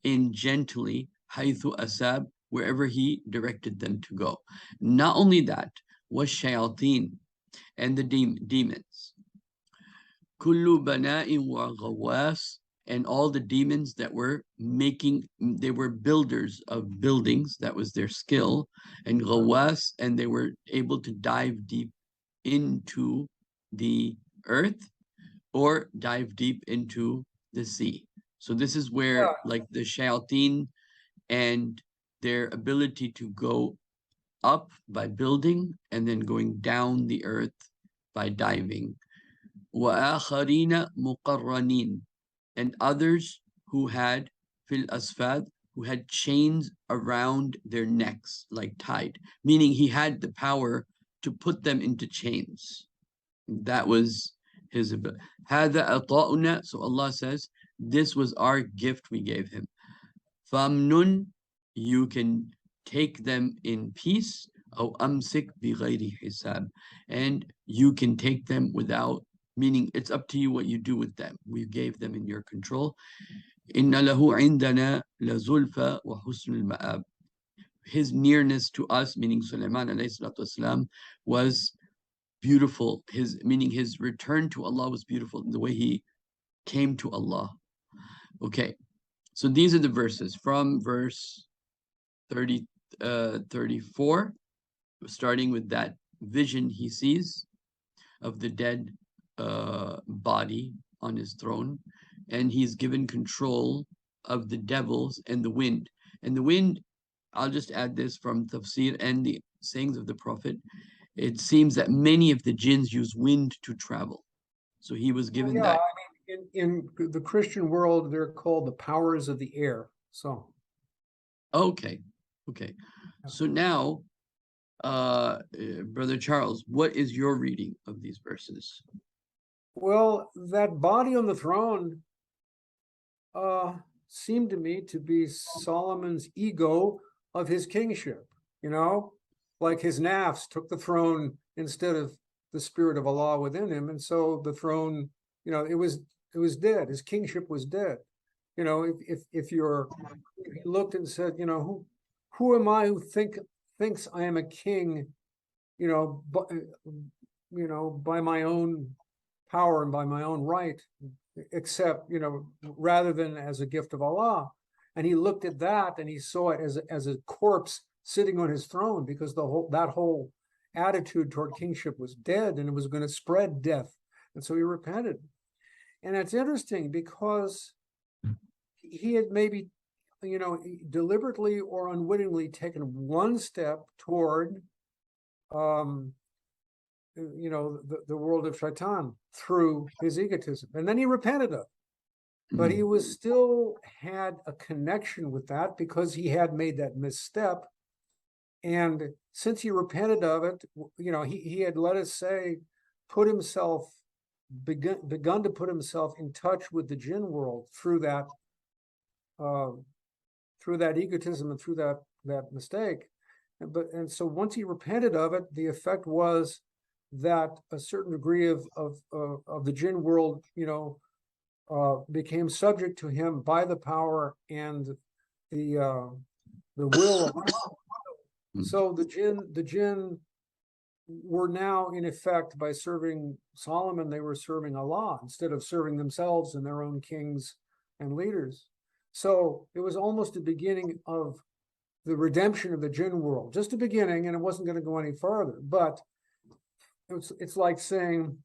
Speaker 1: in gently, حَيْثُ أَسَابَ, wherever he directed them to go. Not only that, وَالشَّيَاطِينَ, and the demons. Kullu bana'in wa ghawas, and all the demons that were they were builders of buildings, that was their skill, and ghawas, and they were able to dive deep into the earth or dive deep into the sea. So this is where like the shayateen and their ability to go up by building and then going down the earth by diving. وَآخَرِينَ مُقَرَّنِينَ, and others who had fil asfad, who had chains around their necks, like tied, meaning he had the power to put them into chains. That was his ability. هَذَا أَطَاؤُنَا, so Allah says, this was our gift we gave him. فَامْنُن, you can take them in peace, أَوْ أَمْسِكْ بِغَيْرِ حِسَابٍ, and you can take them without, meaning it's up to you what you do with them. We gave them in your control. إِنَّ لَهُ عِنْدَنَا لَزُلْفَى وَحُسْنُ الْمَآبِ, his nearness to us, meaning Sulaiman alayhi salatu wasalam, was beautiful. Meaning his return to Allah was beautiful, the way he came to Allah. Okay, so these are the verses from verse 34, starting with that vision he sees of the dead body on his throne, and he's given control of the devils and the wind. And the wind, I'll just add this from tafsir and the sayings of the Prophet, it seems that many of the jinns use wind to travel. So he was given that.
Speaker 2: I mean, in the Christian world, they're called the powers of the air. So,
Speaker 1: okay, Okay. So now, Brother Charles, what is your reading of these verses?
Speaker 2: Well, that body on the throne seemed to me to be Solomon's ego of his kingship, like his nafs took the throne instead of the spirit of Allah within him. And so the throne, it was dead. His kingship was dead. If he looked and said, who am I who thinks I am a king, by my own power and by my own right, except, rather than as a gift of Allah. And he looked at that and he saw it as a corpse sitting on his throne, because that whole attitude toward kingship was dead and it was going to spread death. And so he repented. And it's interesting because he had maybe, deliberately or unwittingly taken one step toward, the world of Shaitan through his egotism. And then he repented of it. But he was still had a connection with that because he had made that misstep. And since he repented of it, he had, let us say, begun to put himself in touch with the jinn world through that egotism and through that mistake. And so once he repented of it, the effect was that a certain degree of the jinn world, became subject to him by the power and the will of Allah. So the jinn were now, in effect, by serving Solomon, they were serving Allah instead of serving themselves and their own kings and leaders. So it was almost the beginning of the redemption of the jinn world, just a beginning, and it wasn't going to go any farther. But it's like saying,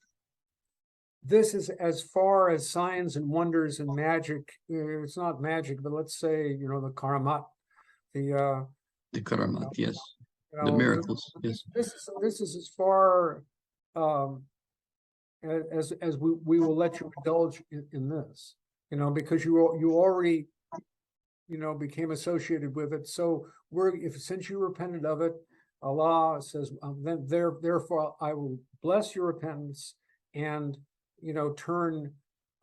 Speaker 2: this is as far as signs and wonders and magic. It's not magic, but let's say, the karamat, the
Speaker 1: karamat, yes, the miracles, yes.
Speaker 2: This is as far as we will let you indulge in this, because you already, became associated with it. So since you repented of it, Allah says, then therefore I will bless your repentance and turn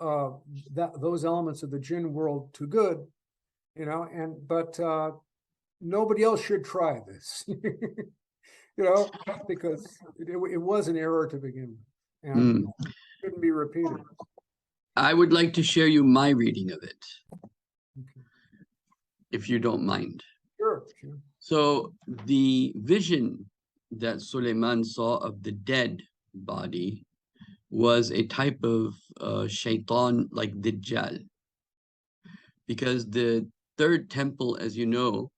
Speaker 2: those elements of the jinn world to good, but nobody else should try this, because it was an error to begin with and shouldn't be repeated.
Speaker 1: I would like to share you my reading of it, if you don't mind.
Speaker 2: Sure.
Speaker 1: So the vision that Suleiman saw of the dead body was a type of shaitan like Dajjal. Because the third temple, as you know,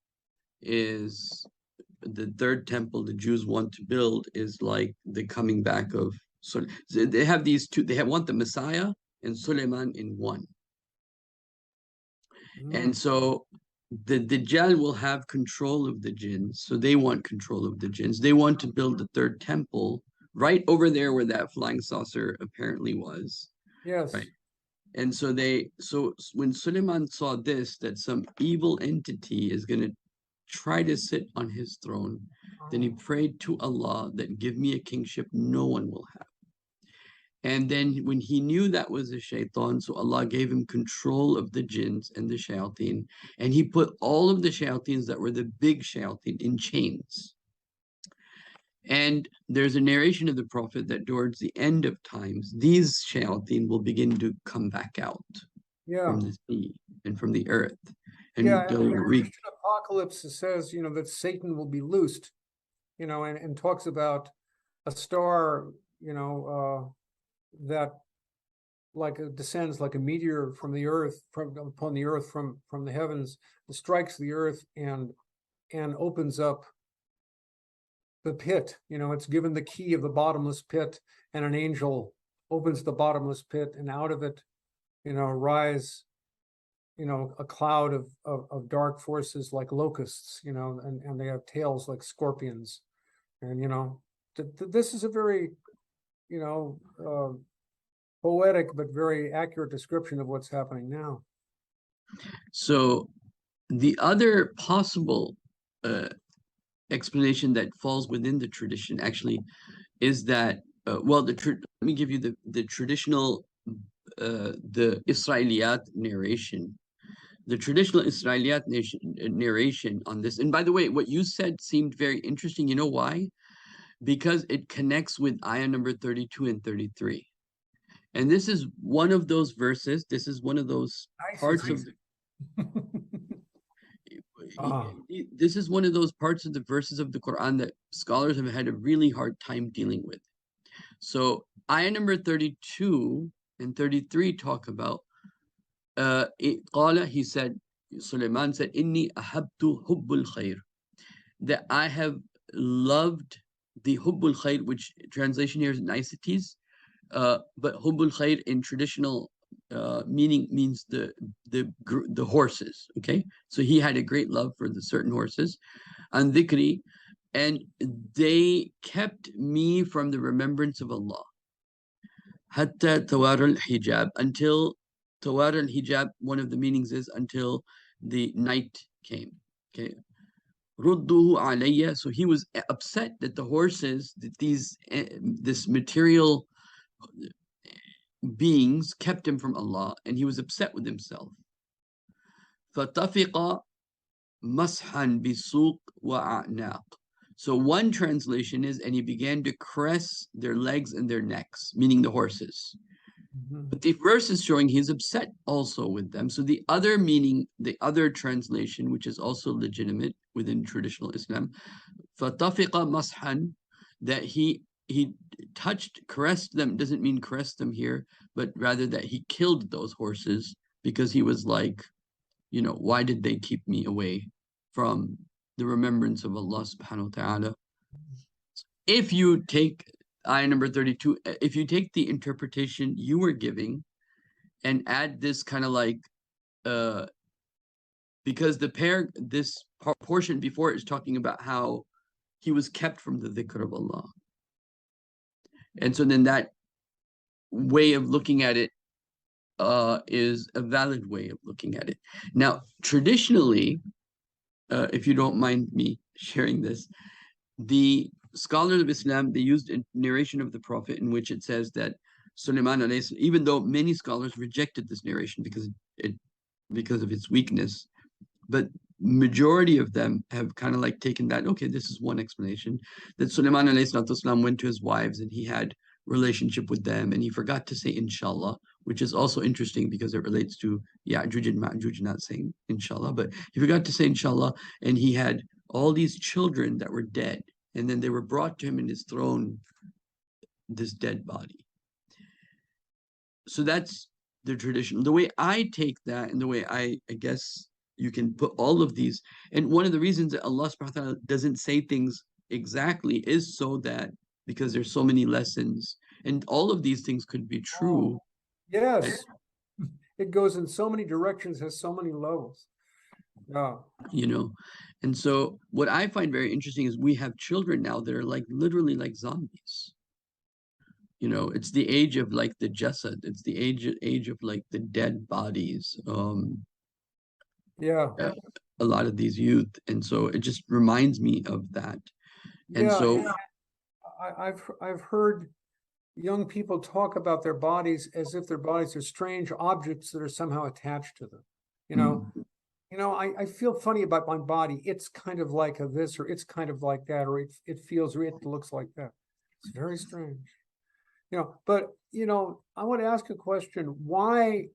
Speaker 1: is the third temple the Jews want to build is like the coming back of Suleiman. So they have these two, they want the Messiah and Suleiman in one. And so the Dajjal will have control of the jinns. So they want control of the jinns. They want to build the third temple right over there where that flying saucer apparently was.
Speaker 2: Yes.
Speaker 1: Right. And so when Suleiman saw this, that some evil entity is going to try to sit on his throne, then he prayed to Allah that give me a kingship no one will have. And then when he knew that was a shaitan, so Allah gave him control of the jinns and the shayateen, and he put all of the shayateens that were the big shayateen in chains. And there's a narration of the Prophet that towards the end of times, these shayateen will begin to come back out from the sea and from the earth. And
Speaker 2: the Christian Apocalypse says, that Satan will be loosed, and talks about a star, that descends like a meteor from the earth, upon the earth from the heavens, strikes the earth and opens up the pit. It's given the key of the bottomless pit, and an angel opens the bottomless pit, and out of it, rise, a cloud of dark forces like locusts, and they have tails like scorpions. And, this is a very, poetic but very accurate description of what's happening now.
Speaker 1: So the other possible explanation that falls within the tradition actually is that well, let me give you the traditional the Israeliyat narration. The traditional Israeliyat narration on this, and by the way, what you said seemed very interesting. You know why? Because it connects with ayah number 32 and 33. And this is one of those verses. This is one of those parts of this is one of those parts of the verses of the Quran that scholars have had a really hard time dealing with. So ayah number 32 and 33 talk about he said, Sulaiman said, Inni ahabtu hubbul khair, that I have loved the hubbul khair, which translation here is niceties, but hubbul khair in traditional meaning means the horses. Okay, so he had a great love for the certain horses, and dhikri, and they kept me from the remembrance of Allah. Hatta tawar al-hijab, until tawar al-hijab, one of the meanings is until the night came. Okay. Rudduhu alayya, so he was upset that the horses, that this material beings kept him from Allah, and he was upset with himself. فَطَفِقَ مَسْحًا بِسُوقٍ وَأَعْنَاقٍ. So one translation is, and he began to caress their legs and their necks, meaning the horses. But the verse is showing he's upset also with them. So the other meaning, the other translation, which is also legitimate within traditional Islam, فَطَفِقَ مَسْحًا, that he touched, caressed them, doesn't mean caressed them here, but rather that he killed those horses because he was like, you know, why did they keep me away from the remembrance of Allah subhanahu wa ta'ala? If you take ayah number 32, if you take the interpretation you were giving and add this kind of like, because this portion before is talking about how he was kept from the dhikr of Allah. And so then that way of looking at it is a valid way of looking at it. Now, traditionally, if you don't mind me sharing this, the scholars of Islam, they used a narration of the Prophet in which it says that Sulaiman alayhi salam, even though many scholars rejected this narration because of its weakness, but majority of them have kind of like taken that, okay, this is one explanation, that Sulaiman alayhi salam went to his wives and he had relationship with them and he forgot to say inshallah, which is also interesting because it relates to Ya'juj and Ma'juj not saying inshallah, but he forgot to say inshallah, and he had all these children that were dead, and then they were brought to him in his throne, this dead body. So that's the tradition. The way I take that, and the way I guess you can put all of these, and one of the reasons that Allah subhanahu wa ta'ala doesn't say things exactly is so that, because there's so many lessons, and all of these things could be true.
Speaker 2: Yes, it goes in so many directions, has so many levels. Yeah.
Speaker 1: You know, and so what I find very interesting is we have children now that are like literally like zombies. You know, it's the age of like the jasad, it's the age of like the dead bodies.
Speaker 2: Yeah.
Speaker 1: A lot of these youth, and so it just reminds me of that. And
Speaker 2: yeah,
Speaker 1: so
Speaker 2: I've heard young people talk about their bodies as if their bodies are strange objects that are somehow attached to them. You know, I feel funny about my body. It's kind of like this, or it's kind of like that, or it feels, or it looks like that. It's very strange. You know, but you know, I want to ask a question. Why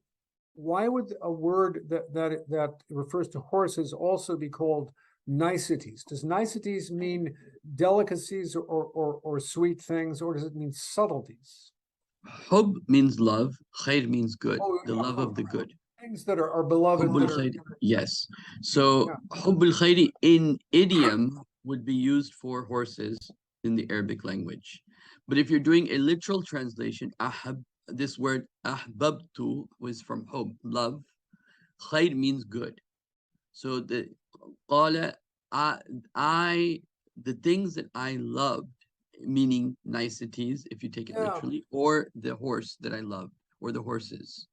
Speaker 2: would a word that refers to horses also be called niceties? Does niceties mean delicacies or sweet things, or does it mean subtleties?
Speaker 1: Hub means love, khair means good, the love of the good.
Speaker 2: Things that are beloved.
Speaker 1: Yes. So hubbul khairi in idiom would be used for horses in the Arabic language. But if you're doing a literal translation, this word ahbabtu was from hub, love. Khair means good. So the qala, the things that I loved, meaning niceties, if you take it literally, or the horse that I loved, or the horses.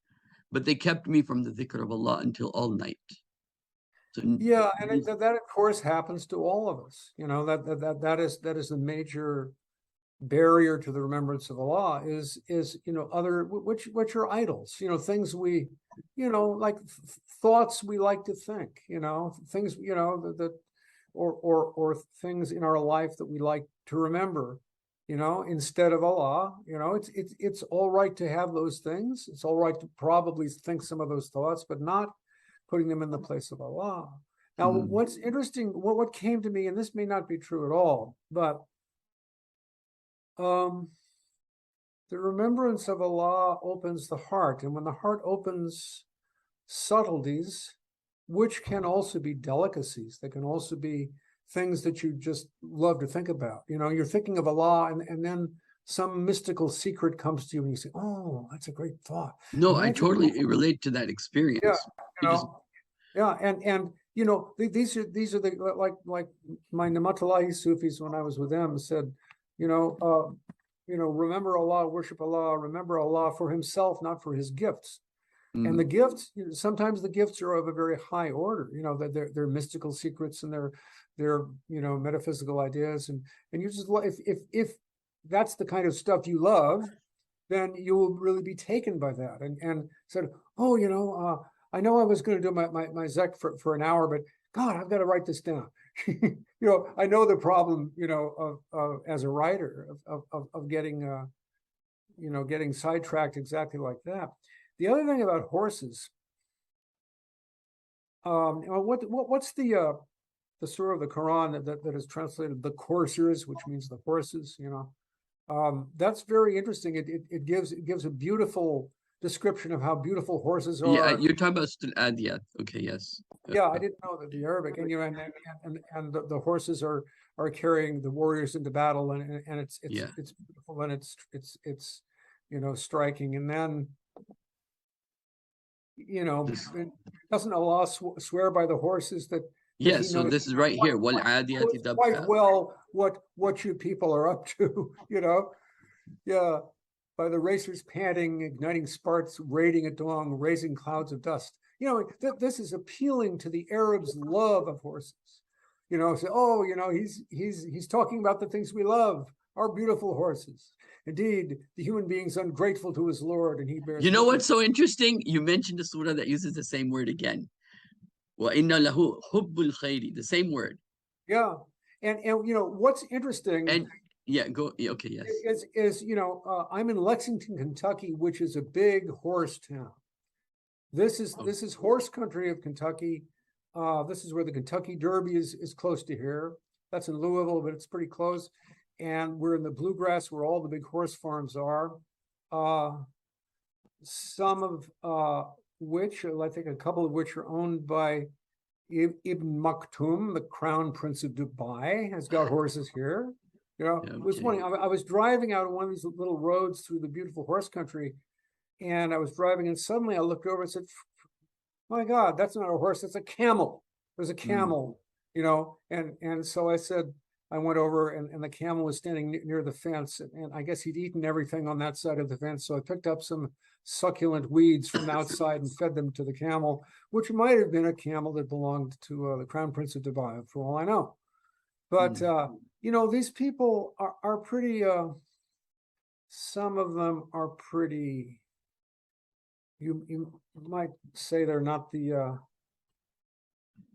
Speaker 1: But they kept me from the dhikr of Allah until all night.
Speaker 2: Yeah, and that of course happens to all of us. You know, that is the major barrier to the remembrance of Allah is you know, other which are idols, you know, things we, you know, like thoughts we like to think, you know, things, you know, that or things in our life that we like to remember, you know, instead of Allah. You know, it's all right to have those things. It's all right to probably think some of those thoughts, but not putting them in the place of Allah. Now, what's interesting, what came to me, and this may not be true at all, but the remembrance of Allah opens the heart, and when the heart opens, subtleties, which can also be delicacies, that can also be things that you just love to think about. You know, you're thinking of Allah, and then some mystical secret comes to you, and you say, "Oh, that's a great thought."
Speaker 1: No, I
Speaker 2: Imagine-
Speaker 1: totally relate to that experience.
Speaker 2: Yeah, you know, yeah, and you know, these are the like my Namatalahi Sufis, when I was with them, said, you know, remember Allah, worship Allah, remember Allah for Himself, not for His gifts. And the gifts, you know, sometimes the gifts are of a very high order. You know, that they're mystical secrets, and they're you know, metaphysical ideas, and you just if that's the kind of stuff you love, then you will really be taken by that. And said, oh, you know, I know I was going to do my Zek for an hour, but God, I've got to write this down. You know, I know the problem, you know, of as a writer of getting, you know, getting sidetracked exactly like that. The other thing about horses, what's the surah of the Quran that is translated the coursers, which means the horses, you know. That's very interesting. It gives a beautiful description of how beautiful horses are.
Speaker 1: Yeah, you're talking about Adiyat. Okay, yes.
Speaker 2: Yeah, I didn't know that the Arabic, and you know, and the horses are carrying the warriors into battle, and it's beautiful, and it's you know, striking. And then, you know, doesn't Allah swear by the horses that?
Speaker 1: Yes, so this is right here. Wal Adiyati dabha.
Speaker 2: Quite well what you people are up to, you know. Yeah, by the racers panting, igniting sparks, raiding at dawn, raising clouds of dust. You know, this is appealing to the Arabs' love of horses. You know, say, oh, you know, he's talking about the things we love, our beautiful horses. Indeed, the human being's ungrateful to his Lord, and he bears.
Speaker 1: You know what's so interesting? You mentioned the surah that uses the same word again. وَإِنَّ لَهُ حُبُّ الْخَيْرِ, the same word.
Speaker 2: Yeah, and you know what's interesting.
Speaker 1: And yeah, go. Okay, yes.
Speaker 2: Is you know, I'm in Lexington, Kentucky, which is a big horse town. This is horse country of Kentucky. This is where the Kentucky Derby is close to here. That's in Louisville, but it's pretty close. And we're in the bluegrass where all the big horse farms are. Some of which, I think a couple of which are owned by Ibn Maktoum, the Crown Prince of Dubai, has got horses here. You know, it was funny. I was driving out on one of these little roads through the beautiful horse country, and I was driving, and suddenly I looked over and said, my God, that's not a horse, that's a camel. There's a camel, you know, and so I said, I went over, and the camel was standing near the fence, and I guess he'd eaten everything on that side of the fence. So I picked up some succulent weeds from outside and fed them to the camel, which might have been a camel that belonged to the Crown Prince of Dubai, for all I know. But, you know, these people are pretty, some of them are pretty, you might say they're not the,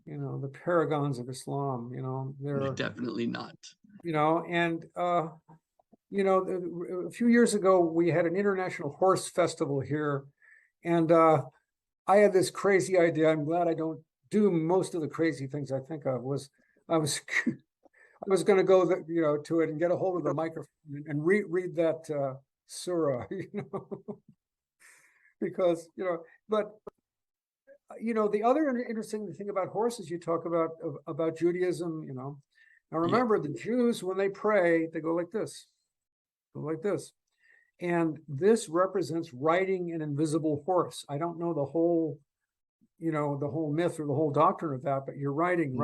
Speaker 2: you know, the paragons of Islam, you know, they're
Speaker 1: definitely not,
Speaker 2: you know, and, you know, a few years ago, we had an international horse festival here, and I had this crazy idea. I'm glad I don't do most of the crazy things I think of. I was going to go, you know, to it and get a hold of the microphone and read that surah, you know, because, you know, but, you know, the other interesting thing about horses, you talk about Judaism, you know. Now remember, the Jews, when they pray, they go like this, and this represents riding an invisible horse. I don't know the whole, you know, the whole myth or the whole doctrine of that, but you're riding.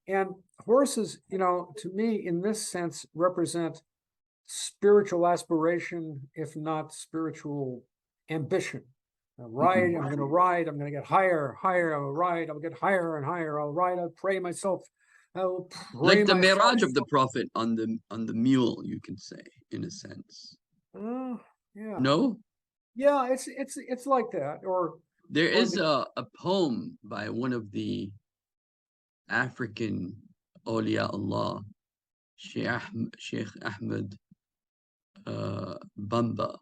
Speaker 2: And horses, you know, to me, in this sense, represent spiritual aspiration, if not spiritual ambition. Ride, I'm going to ride, I'm going to get higher, higher, I'll ride, I'll get higher and higher, I'll ride, I'll pray myself. I'll pray
Speaker 1: Like the
Speaker 2: myself.
Speaker 1: Miraj of the Prophet on the mule, you can say, in a sense.
Speaker 2: Yeah.
Speaker 1: No?
Speaker 2: Yeah, it's like that. Or
Speaker 1: there is a poem by one of the African awliya Allah, Sheikh Ahmed Bamba.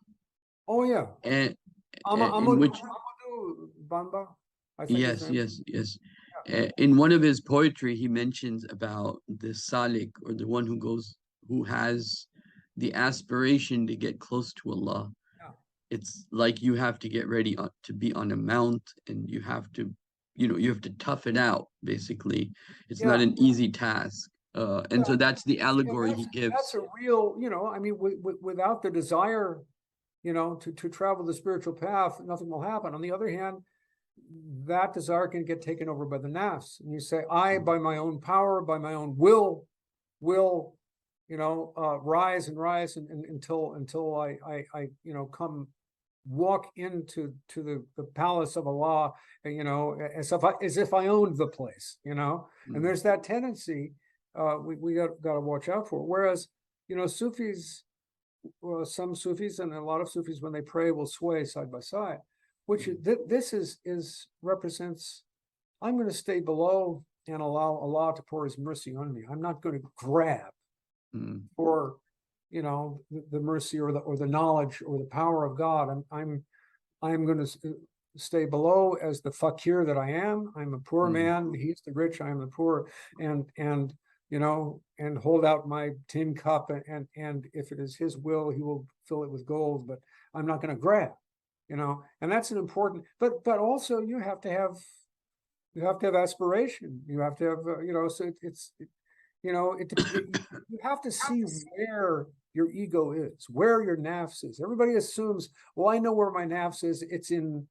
Speaker 2: Oh yeah.
Speaker 1: And
Speaker 2: Amadou
Speaker 1: which
Speaker 2: Bamba, I think his name.
Speaker 1: yes. In one of his poetry, he mentions about the salik, or the one who has the aspiration to get close to Allah.
Speaker 2: Yeah.
Speaker 1: It's like you have to get ready to be on a mount, and you have to tough it out, basically. It's not an easy task. And so that's the allegory he gives.
Speaker 2: That's a real, I mean, without the desire, to travel the spiritual path, nothing will happen. On the other hand, that desire can get taken over by the nafs. And you say, I, by my own power, by my own will, rise and rise until I come walk into the palace of Allah, as if I owned the place, and there's that tendency we got to watch out for. Whereas, Sufis, some Sufis and a lot of Sufis, when they pray, will sway side by side, which this represents, I'm going to stay below and allow Allah to pour his mercy on me. I'm not going to grab for the mercy or the knowledge or the power of God. I'm going to stay below as the fakir that I am. I'm a poor man. He's the rich. I'm the poor, and hold out my tin cup, and if it is his will, he will fill it with gold. But I'm not going to grab, and that's an important. But also you have to have aspiration. You have to have so you have to see where your ego is, where your nafs is. Everybody assumes, well, I know where my nafs is. It's in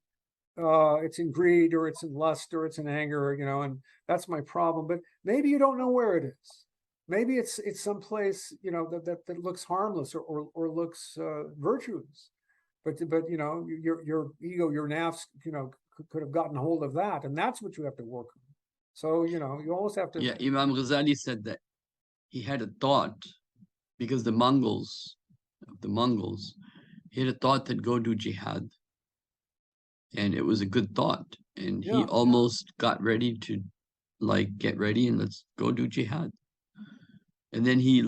Speaker 2: greed, or it's in lust, or it's in anger, and that's my problem. But maybe you don't know where it is. Maybe it's someplace, that looks harmless or looks virtuous. But your ego, your nafs, could have gotten hold of that, and that's what you have to work on. So, you always have to.
Speaker 1: Yeah, Imam Ghazali said that he had a thought, because the Mongols, he had a thought that go do jihad. And it was a good thought. And he almost got ready to get ready and let's go do jihad. And then he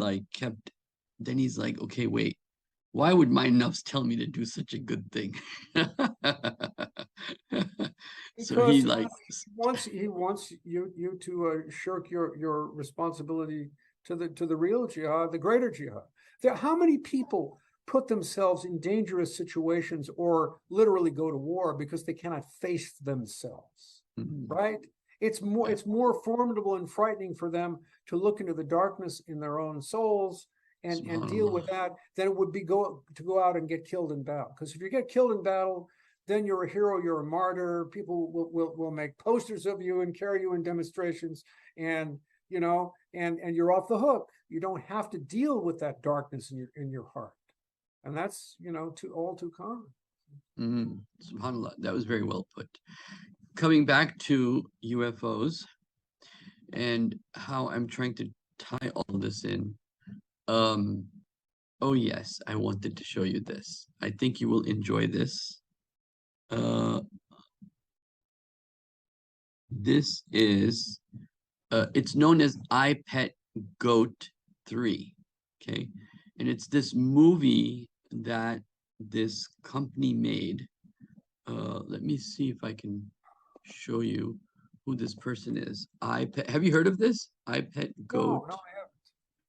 Speaker 1: he's like, okay, wait, why would my nafs tell me to do such a good thing? So he
Speaker 2: wants you to shirk your responsibility to the real jihad, the greater jihad. How many people put themselves in dangerous situations or literally go to war because they cannot face themselves, right? It's more formidable and frightening for them to look into the darkness in their own souls and deal with that than it would be to go out and get killed in battle. Because if you get killed in battle, then you're a hero, you're a martyr. People will make posters of you and carry you in demonstrations, and you're off the hook. You don't have to deal with that darkness in your heart. And that's, all too common.
Speaker 1: SubhanAllah, that was very well put. Coming back to UFOs and how I'm trying to tie all this in. Oh yes, I wanted to show you this. I think you will enjoy this. This is, it's known as I Pet Goat 3, okay? And it's this movie that this company made. Let me see if I can show you who this person is. Have you heard of this? I Pet Goat.
Speaker 2: No, I haven't.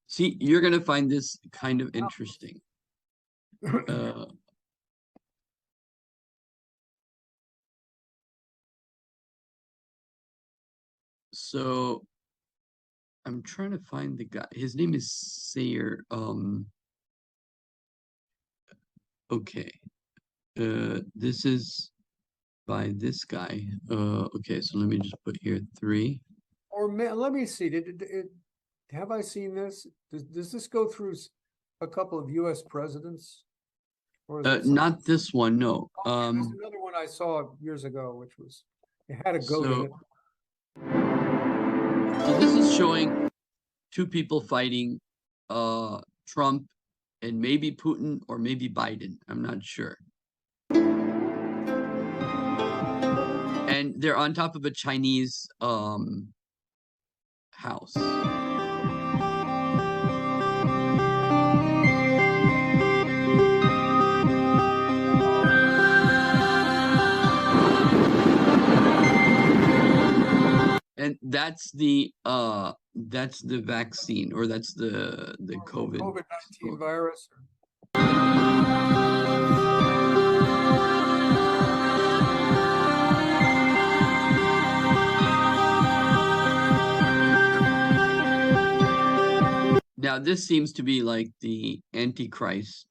Speaker 1: See, you're gonna find this kind of interesting. So I'm trying to find the guy. His name is Sayer. Okay. This is by this guy. Okay, so let me just put here 3.
Speaker 2: Or let me see. Have I seen this? Does this go through a couple of U.S. presidents? Or is it something?
Speaker 1: Not this one, no.
Speaker 2: There's another one I saw years ago, which was, it had a goat in it.
Speaker 1: So this is showing two people fighting, Trump and maybe Putin or maybe Biden. I'm not sure. And they're on top of a Chinese house. And that's the vaccine, or that's the
Speaker 2: COVID-19 virus.
Speaker 1: Now this seems to be like the Antichrist.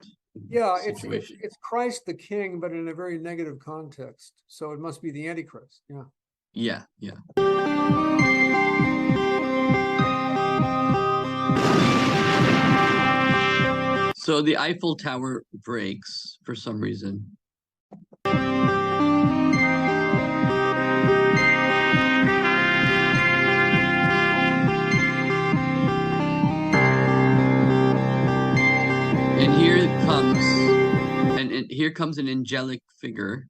Speaker 2: Yeah,
Speaker 1: situation.
Speaker 2: it's Christ the King, but in a very negative context. So it must be the Antichrist. Yeah.
Speaker 1: Yeah, yeah. So the Eiffel Tower breaks for some reason. And here it comes, and here comes an angelic figure.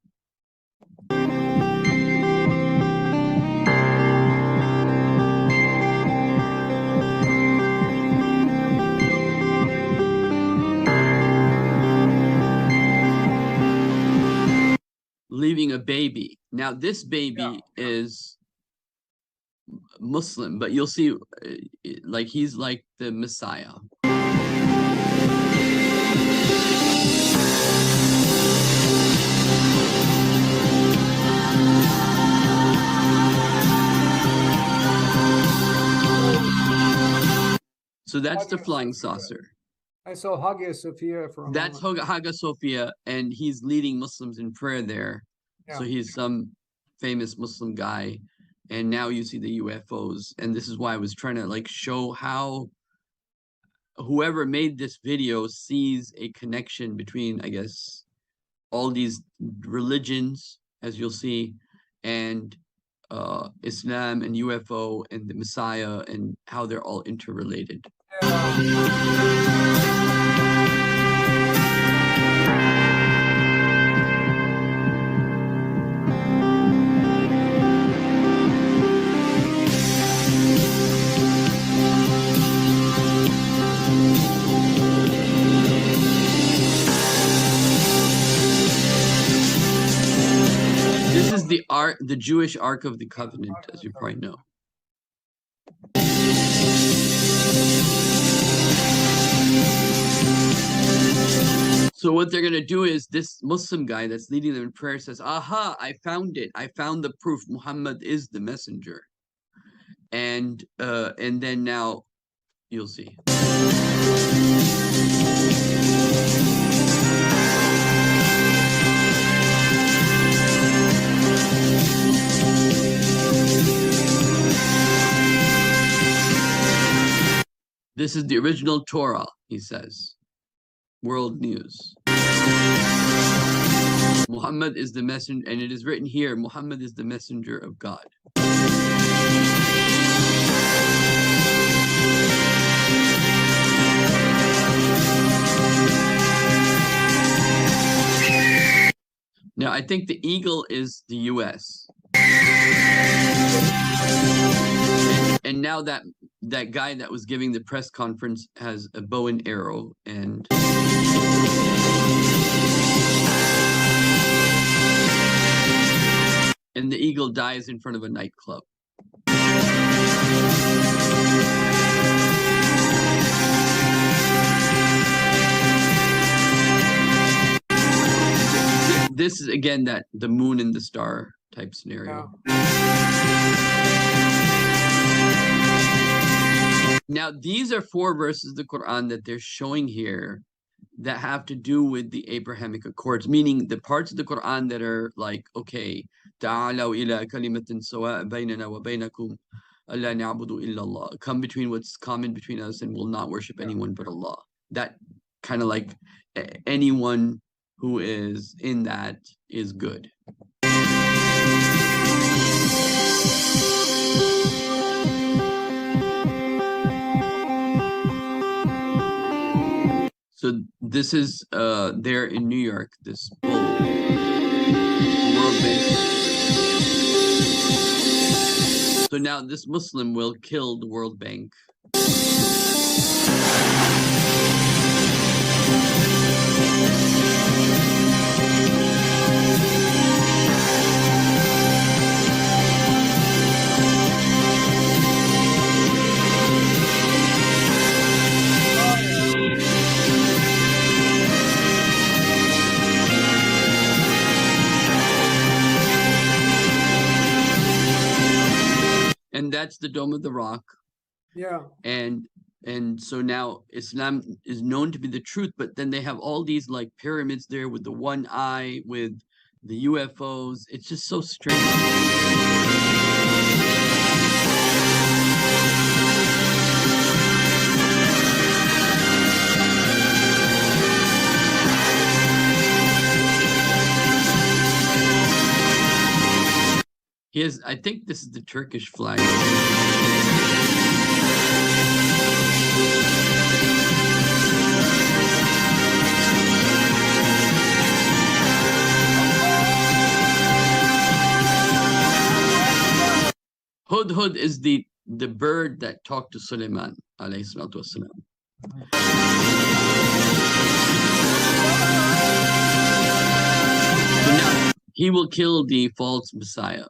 Speaker 1: Leaving a baby. Now this baby is Muslim, but you'll see, like, he's like the Messiah. So that's the flying saucer.
Speaker 2: I saw Hagia Sophia for a
Speaker 1: That's Hagia Sophia, and he's leading Muslims in prayer there.
Speaker 2: Yeah.
Speaker 1: So he's some famous Muslim guy. And now you see the UFOs. And this is why I was trying to like show how whoever made this video sees a connection between, I guess, all these religions, as you'll see, and Islam and UFO and the Messiah, and how they're all interrelated. This is the Jewish Ark of the Covenant, as you probably know. So what they're going to do is this Muslim guy that's leading them in prayer says, aha, I found it. I found the proof. Muhammad is the messenger. And then now you'll see. This is the original Torah, he says. World News. Muhammad is the messenger, and it is written here, Muhammad is the messenger of God. Now, I think the eagle is the US. And now that guy that was giving the press conference has a bow and arrow, and the eagle dies in front of a nightclub. This is again that the moon and the star type scenario. Now, these are 4 verses of the Quran that they're showing here that have to do with the Abrahamic Accords, meaning the parts of the Quran that are like, okay, ta'alaw ila kalimatin sawa' baynana wa baynakum alla na'budu illa Allah. Come between what's common between us and will not worship anyone but Allah. That kind of like anyone who is in that is good. So this is there in New York, this bull, World Bank. So now this Muslim will kill the World Bank. And that's the Dome of the Rock.
Speaker 2: Yeah.
Speaker 1: And so now Islam is known to be the truth, but then they have all these like pyramids there with the one eye, with the UFOs. It's just so strange. He has, I think this is the Turkish flag. Hudhud is the bird that talked to Sulaiman, alayhi salatu wassalam. So now he will kill the false Messiah.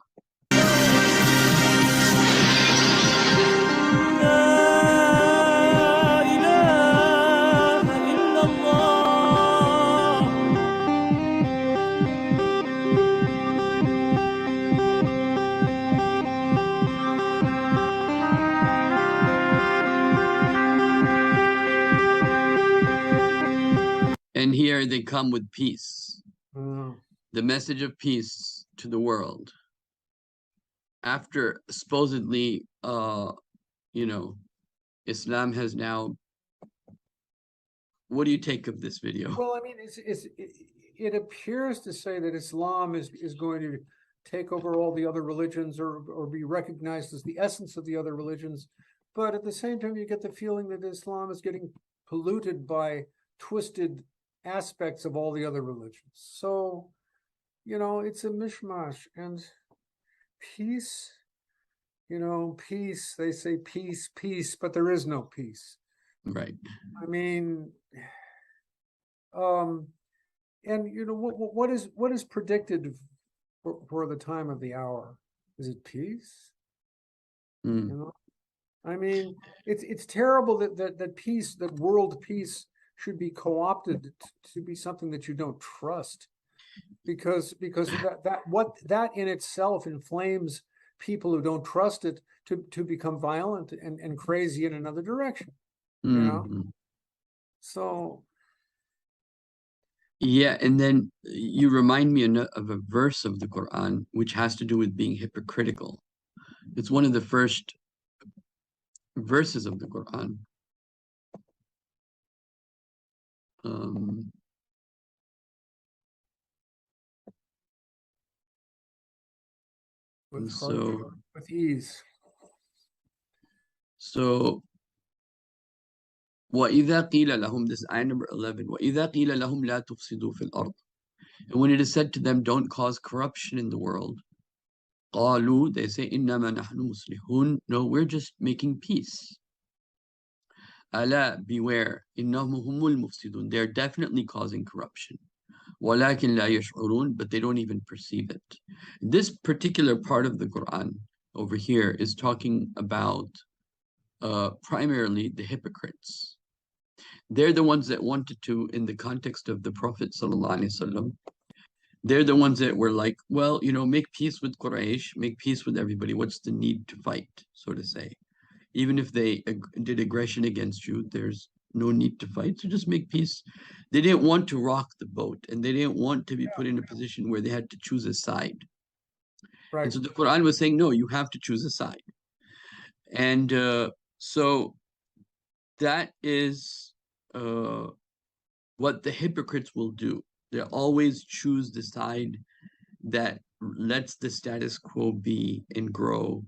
Speaker 1: And here they come with peace, the message of peace to the world. After supposedly, Islam has now. What do you take of this video?
Speaker 2: Well, I mean, it appears to say that Islam is going to take over all the other religions or be recognized as the essence of the other religions. But at the same time, you get the feeling that Islam is getting polluted by twisted aspects of all the other religions. So, it's a mishmash. And peace, peace, they say peace, peace, but there is no peace.
Speaker 1: Right.
Speaker 2: I mean, and what is predicted for the time of the hour? Is it peace? I mean, it's terrible that peace, that world peace, should be co-opted to be something that you don't trust, because that in itself inflames people who don't trust it to become violent and crazy in another direction. So
Speaker 1: yeah, and then you remind me of a verse of the Quran which has to do with being hypocritical. It's one of the first verses of the Quran.
Speaker 2: with ease.
Speaker 1: So وَإِذَا قِيلَ لَهُمْ, this is ayah number 11, وَإِذَا قِيلَ لَهُمْ لَا تُفْسِدُوا فِي الْأَرْضِ, and when it is said to them, don't cause corruption in the world, قَالُوا, they say, إِنَّمَا نَحْنُ مُصْلِحُونَ, no, we're just making peace. أَلَا, beware, إِنَّهُمْ هُمُ الْمُفْسِدُونَ, they're definitely causing corruption. وَلَكِنْ لَا يَشْعُرُونَ, but they don't even perceive it. This particular part of the Quran over here is talking about primarily the hypocrites. They're the ones that wanted to, in the context of the Prophet ﷺ, they're the ones that were like, well, make peace with Quraysh, make peace with everybody. What's the need to fight, so to say? Even if they did aggression against you, there's no need to fight, so just make peace. They didn't want to rock the boat, and they didn't want to be put in a position where they had to choose a side.
Speaker 2: Right.
Speaker 1: And so the Quran was saying, no, you have to choose a side. And so that is what the hypocrites will do. They always choose the side that lets the status quo be and grow,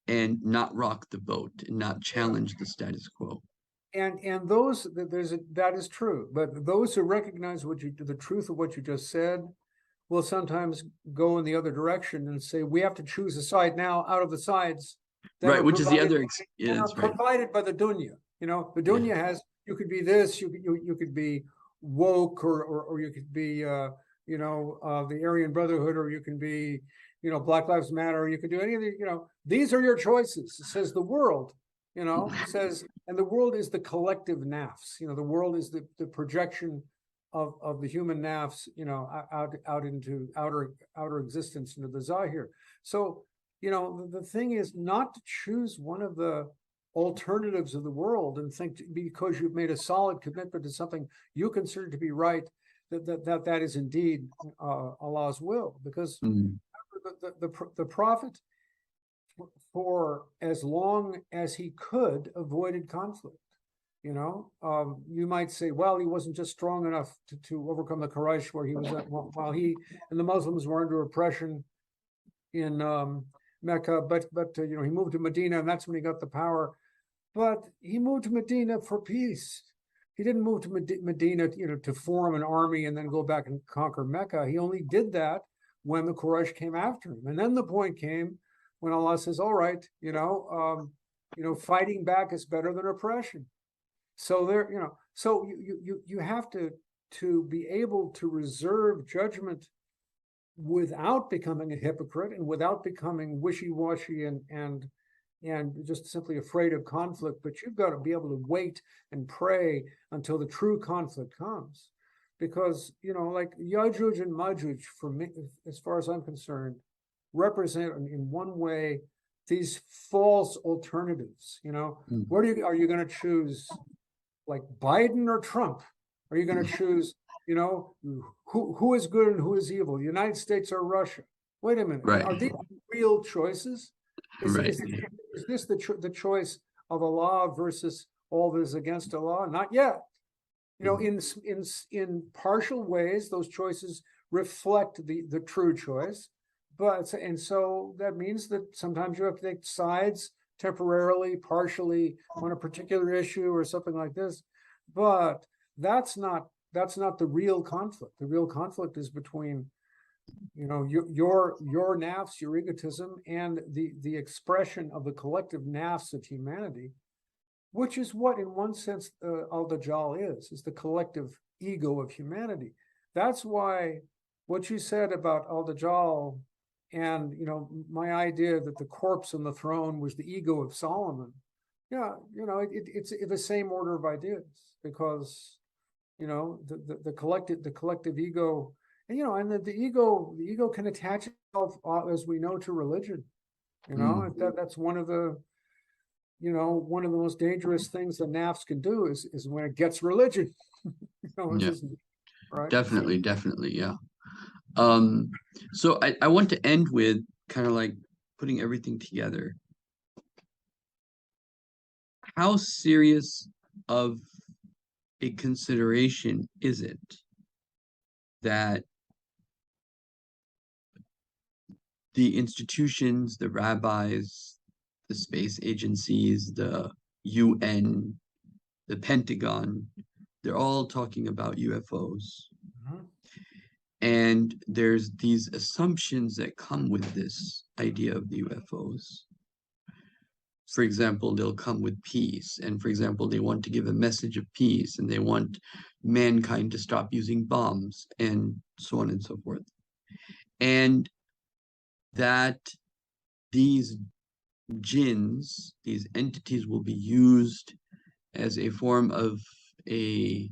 Speaker 1: and not rock the boat and not challenge the status quo.
Speaker 2: And those that is true, but those who recognize the truth of what you just said will sometimes go in the other direction and say we have to choose a side now out of the sides that
Speaker 1: Right,
Speaker 2: are
Speaker 1: which is the other
Speaker 2: provided by the dunya. You know, the dunya has, you could be this, you could be woke, or you could be the Aryan Brotherhood, or you can be Black Lives Matter, or you could do any of the these are your choices, says the world. Says, and the world is the collective nafs. The world is the projection of the human nafs, out into outer existence, into the zahir. So, the thing is not to choose one of the alternatives of the world and think because you've made a solid commitment to something you consider to be right, that is indeed Allah's will. Because the Prophet, for as long as he could, avoided conflict. You might say, well, he wasn't just strong enough to overcome the Quraysh, where he was while he and the Muslims were under oppression in Mecca, but he moved to Medina, and that's when he got the power. But he moved to Medina for peace. He didn't move to Medina, to form an army and then go back and conquer Mecca. He only did that when the Quraysh came after him, and then the point came when Allah says, all right, fighting back is better than oppression. So so you have to be able to reserve judgment without becoming a hypocrite and without becoming wishy-washy and just simply afraid of conflict. But you've got to be able to wait and pray until the true conflict comes. Because, like Yajuj and Majuj, for me, as far as I'm concerned, represent in one way these false alternatives. What are you going to choose, like Biden or Trump? Are you going to choose who is good and who is evil, the United States or Russia? Wait a minute, are these real choices? Is this the choice of Allah versus all that is against Allah? Not yet. In partial ways, those choices reflect the true choice. And so that means that sometimes you have to take sides temporarily, partially, on a particular issue or something like this. But that's not the real conflict. The real conflict is between, your nafs, your egotism, and the expression of the collective nafs of humanity, which is what, in one sense, al-Dajjal is the collective ego of humanity. That's why what you said about al-Dajjal, and my idea that the corpse on the throne was the ego of Solomon, it's the same order of ideas, because the collective ego, and the ego can attach itself, as we know, to religion. That's one of the most dangerous things the nafs can do is when it gets religion. Right?
Speaker 1: Definitely, yeah. So I want to end with kind of like putting everything together. How serious of a consideration is it that the institutions, the rabbis, the space agencies, the UN, the Pentagon, they're all talking about UFOs? And there's these assumptions that come with this idea of the UFOs. For example, they'll come with peace. And for example, they want to give a message of peace, and they want mankind to stop using bombs, and so on and so forth. And that these jinns, these entities, will be used as a form of a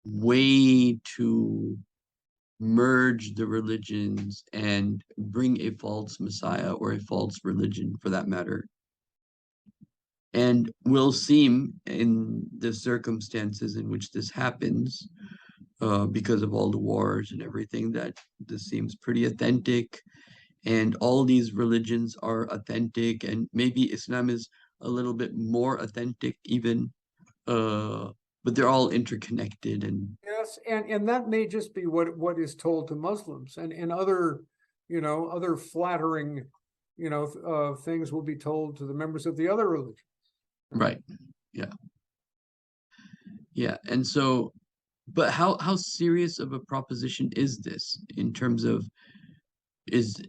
Speaker 1: way to merge the religions and bring a false messiah, or a false religion for that matter. And will seem, in the circumstances in which this happens, because of all the wars and everything, that this seems pretty authentic, and all these religions are authentic, and maybe Islam is a little bit more authentic even, but but they're all interconnected. And
Speaker 2: yes, and that may just be what is told to Muslims, and other, other flattering, things will be told to the members of the other religion.
Speaker 1: right, yeah, yeah. And so, but how serious of a proposition is this in terms of is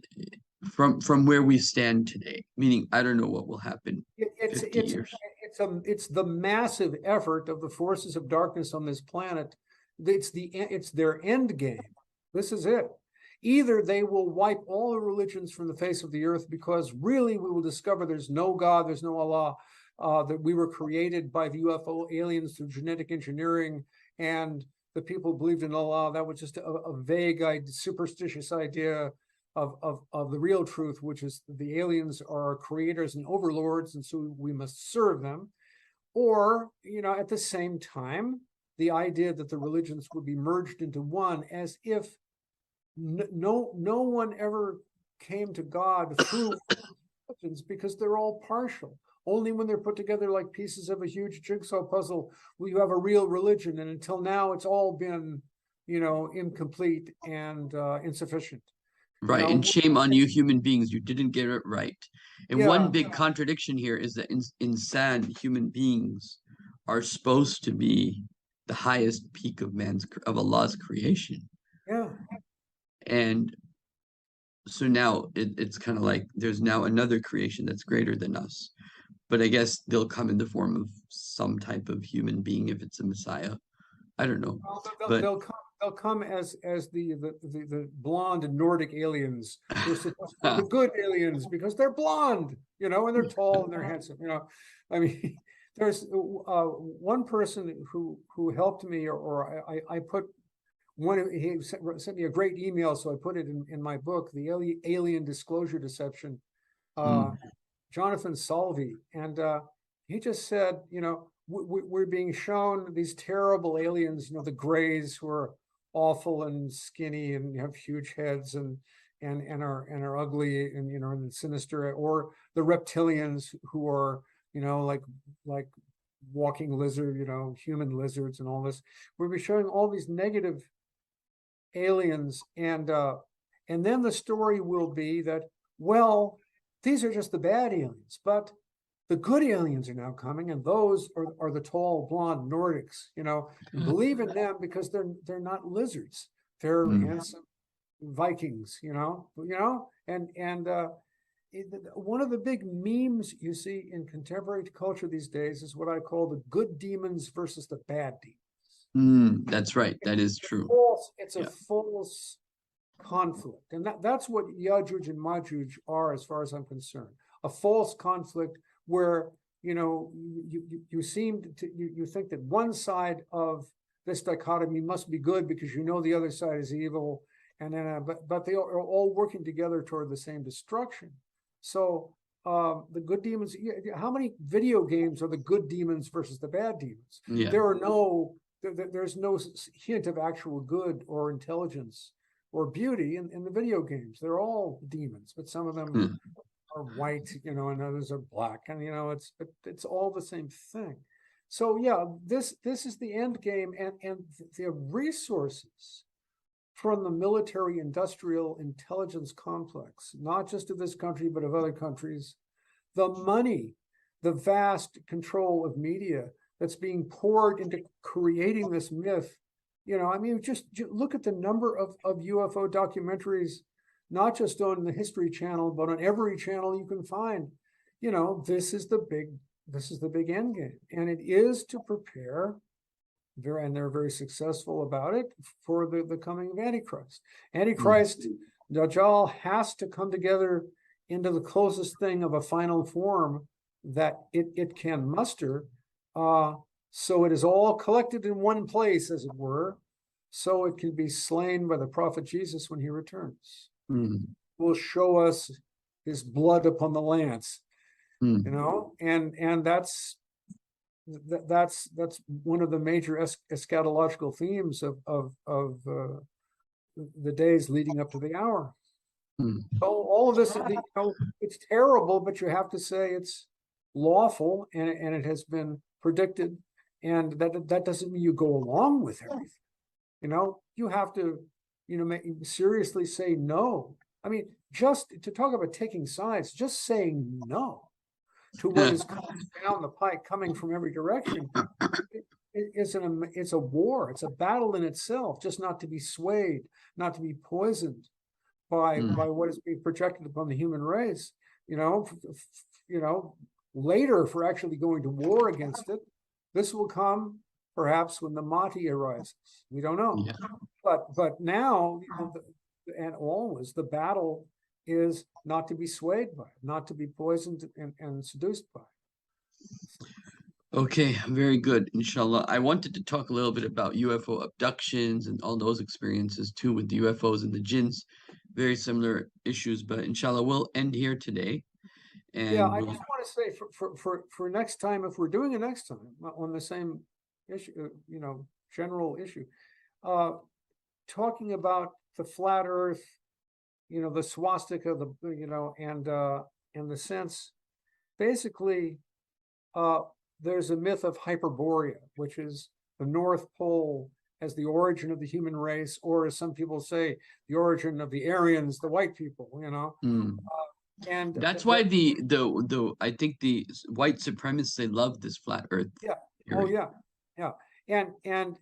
Speaker 1: from where we stand today? Meaning, I don't know what will happen
Speaker 2: It's
Speaker 1: 50 years.
Speaker 2: it's the massive effort of the forces of darkness on this planet. It's their end game. This is it. Either they will wipe all the religions from the face of the earth, because really we will discover there's no God, there's no Allah, that we were created by the UFO aliens through genetic engineering, and the people believed in Allah. That was just a vague, superstitious idea of the real truth, which is the aliens are our creators and overlords, and so we must serve them. Or, at the same time, the idea that the religions would be merged into one, as if no one ever came to God through religions, because they're all partial. Only when they're put together like pieces of a huge jigsaw puzzle will you have a real religion. And until now, it's all been, incomplete and insufficient.
Speaker 1: Right, and shame on you human beings, you didn't get it right. And one big contradiction here is that insan human beings are supposed to be the highest peak of Allah's creation.
Speaker 2: Yeah.
Speaker 1: And so now it's kind of like there's now another creation that's greater than us. But I guess they'll come in the form of some type of human being if it's a Messiah. I don't know.
Speaker 2: Well, they'll come as the blonde Nordic aliens, the good aliens, because they're blonde, and they're tall and they're handsome. I mean, there's one person who helped me, or I put he sent me a great email, so I put it in my book, The Alien Disclosure Deception, Jonathan Salvi, and he just said, we're being shown these terrible aliens, the Greys, who are awful and skinny and have huge heads and are ugly and sinister, or the reptilians, who are like walking lizard, human lizards and all this. We'll be showing all these negative aliens, and then the story will be that, well, these are just the bad aliens, but the good aliens are now coming, and those are the tall blonde Nordics. Believe in them because they're not lizards; they're handsome Vikings. And one of the big memes you see in contemporary culture these days is what I call the good demons versus the bad demons.
Speaker 1: That's right. That is true.
Speaker 2: It's a false conflict, and that's what Yajuj and Majuj are, as far as I'm concerned. A false conflict where you seem to you think that one side of this dichotomy must be good because the other side is evil, and then but they are all working together toward the same destruction. So the good demons. How many video games are the good demons versus the bad demons?
Speaker 1: Yeah.
Speaker 2: There's no hint of actual good or intelligence or beauty in the video games. They're all demons, but some of them are white, and others are black, and it's all the same thing. So yeah, this is the end game, and the resources from the military industrial intelligence complex, not just of this country but of other countries, the money, the vast control of media that's being poured into creating this myth. Just look at the number of UFO documentaries, not just on the History Channel, but on every channel you can find. This is the big end game, and it is to prepare, and they're very successful about it, for the coming of Antichrist. Dajjal has to come together into the closest thing of a final form that it can muster. So it is all collected in one place, as it were, so it can be slain by the prophet Jesus when he returns. Will show us his blood upon the lance, and that's one of the major eschatological themes of the days leading up to the hour. So all of this, it's terrible, but you have to say it's lawful, and it has been predicted. And that doesn't mean you go along with everything. You have to, seriously say no. I mean, just to talk about taking sides, just saying no to what is coming down the pike, coming from every direction, it's a war. It's a battle in itself, just not to be swayed, not to be poisoned by what is being projected upon the human race. Later, if we're actually going to war against it, this will come perhaps when the Mahdi arises. We don't know. Yeah. But now, and always, the battle is not to be swayed by it, not to be poisoned and seduced by it.
Speaker 1: Okay, very good, inshallah. I wanted to talk a little bit about UFO abductions and all those experiences too with the UFOs and the jinns. Very similar issues, but inshallah, we'll end here today. And
Speaker 2: yeah, I just want to say for next time, if we're doing it next time on the same issue, general issue, talking about the flat Earth, the swastika, and the sense, basically, there's a myth of Hyperborea, which is the North Pole as the origin of the human race, or as some people say, the origin of the Aryans, the white people. And
Speaker 1: that's why the I think the white supremacists, they love this flat Earth.
Speaker 2: Yeah.
Speaker 1: theory.
Speaker 2: Oh yeah. And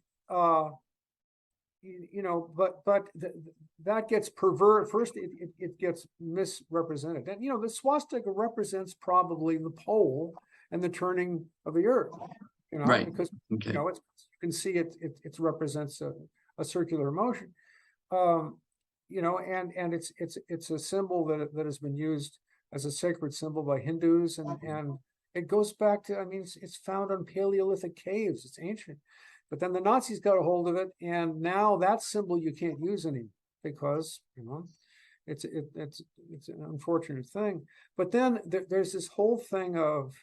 Speaker 2: that gets perverted. First, it gets misrepresented. And the swastika represents probably the pole and the turning of the Earth.
Speaker 1: Right.
Speaker 2: Because
Speaker 1: okay.
Speaker 2: you can see it represents a circular motion. And it's a symbol that has been used as a sacred symbol by Hindus, and it goes back to, it's found on Paleolithic caves. It's ancient, but then the Nazis got a hold of it, and now that symbol you can't use anymore because it's an unfortunate thing. But then there's this whole thing of,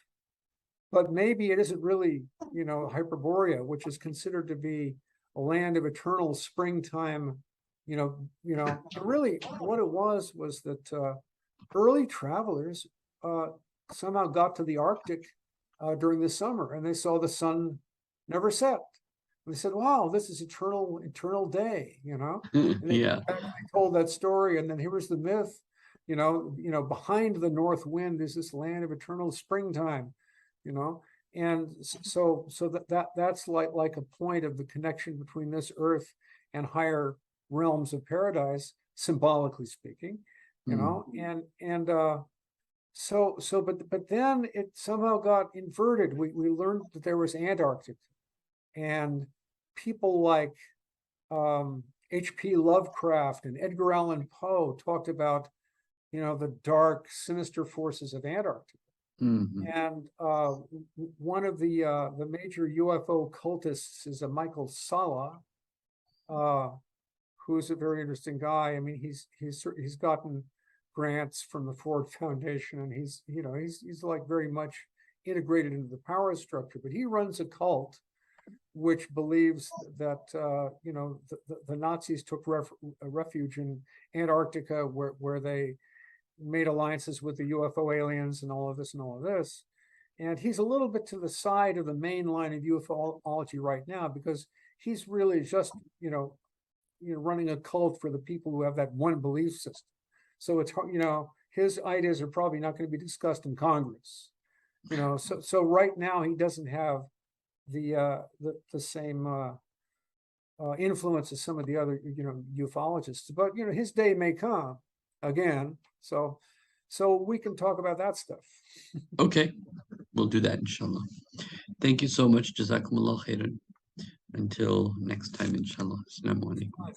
Speaker 2: but maybe it isn't really Hyperborea, which is considered to be a land of eternal springtime. Really what it was that early travelers somehow got to the Arctic during the summer, and they saw the sun never set. And they said, wow, this is eternal day, And they told that story, and then here was the myth, behind the north wind is this land of eternal springtime, And so that's like a point of the connection between this earth and higher realms of paradise, symbolically speaking, but then it somehow got inverted. We learned that there was Antarctica, and people like H.P. Lovecraft and Edgar Allan Poe talked about the dark, sinister forces of Antarctica. And one of the major UFO cultists is a Michael Salla, who's a very interesting guy. He's gotten grants from the Ford Foundation, and he's like very much integrated into the power structure. But he runs a cult which believes that the Nazis took refuge in Antarctica, where they made alliances with the UFO aliens and all of this. And he's a little bit to the side of the main line of ufology right now, because he's really just running a cult for the people who have that one belief system. So it's his ideas are probably not going to be discussed in Congress. So right now he doesn't have the same influence as some of the other ufologists. But his day may come again. So we can talk about that stuff.
Speaker 1: Okay, we'll do that, inshallah. Thank you so much. Jazakumullah khairan. Until next time, inshallah. Assalamu alaikum.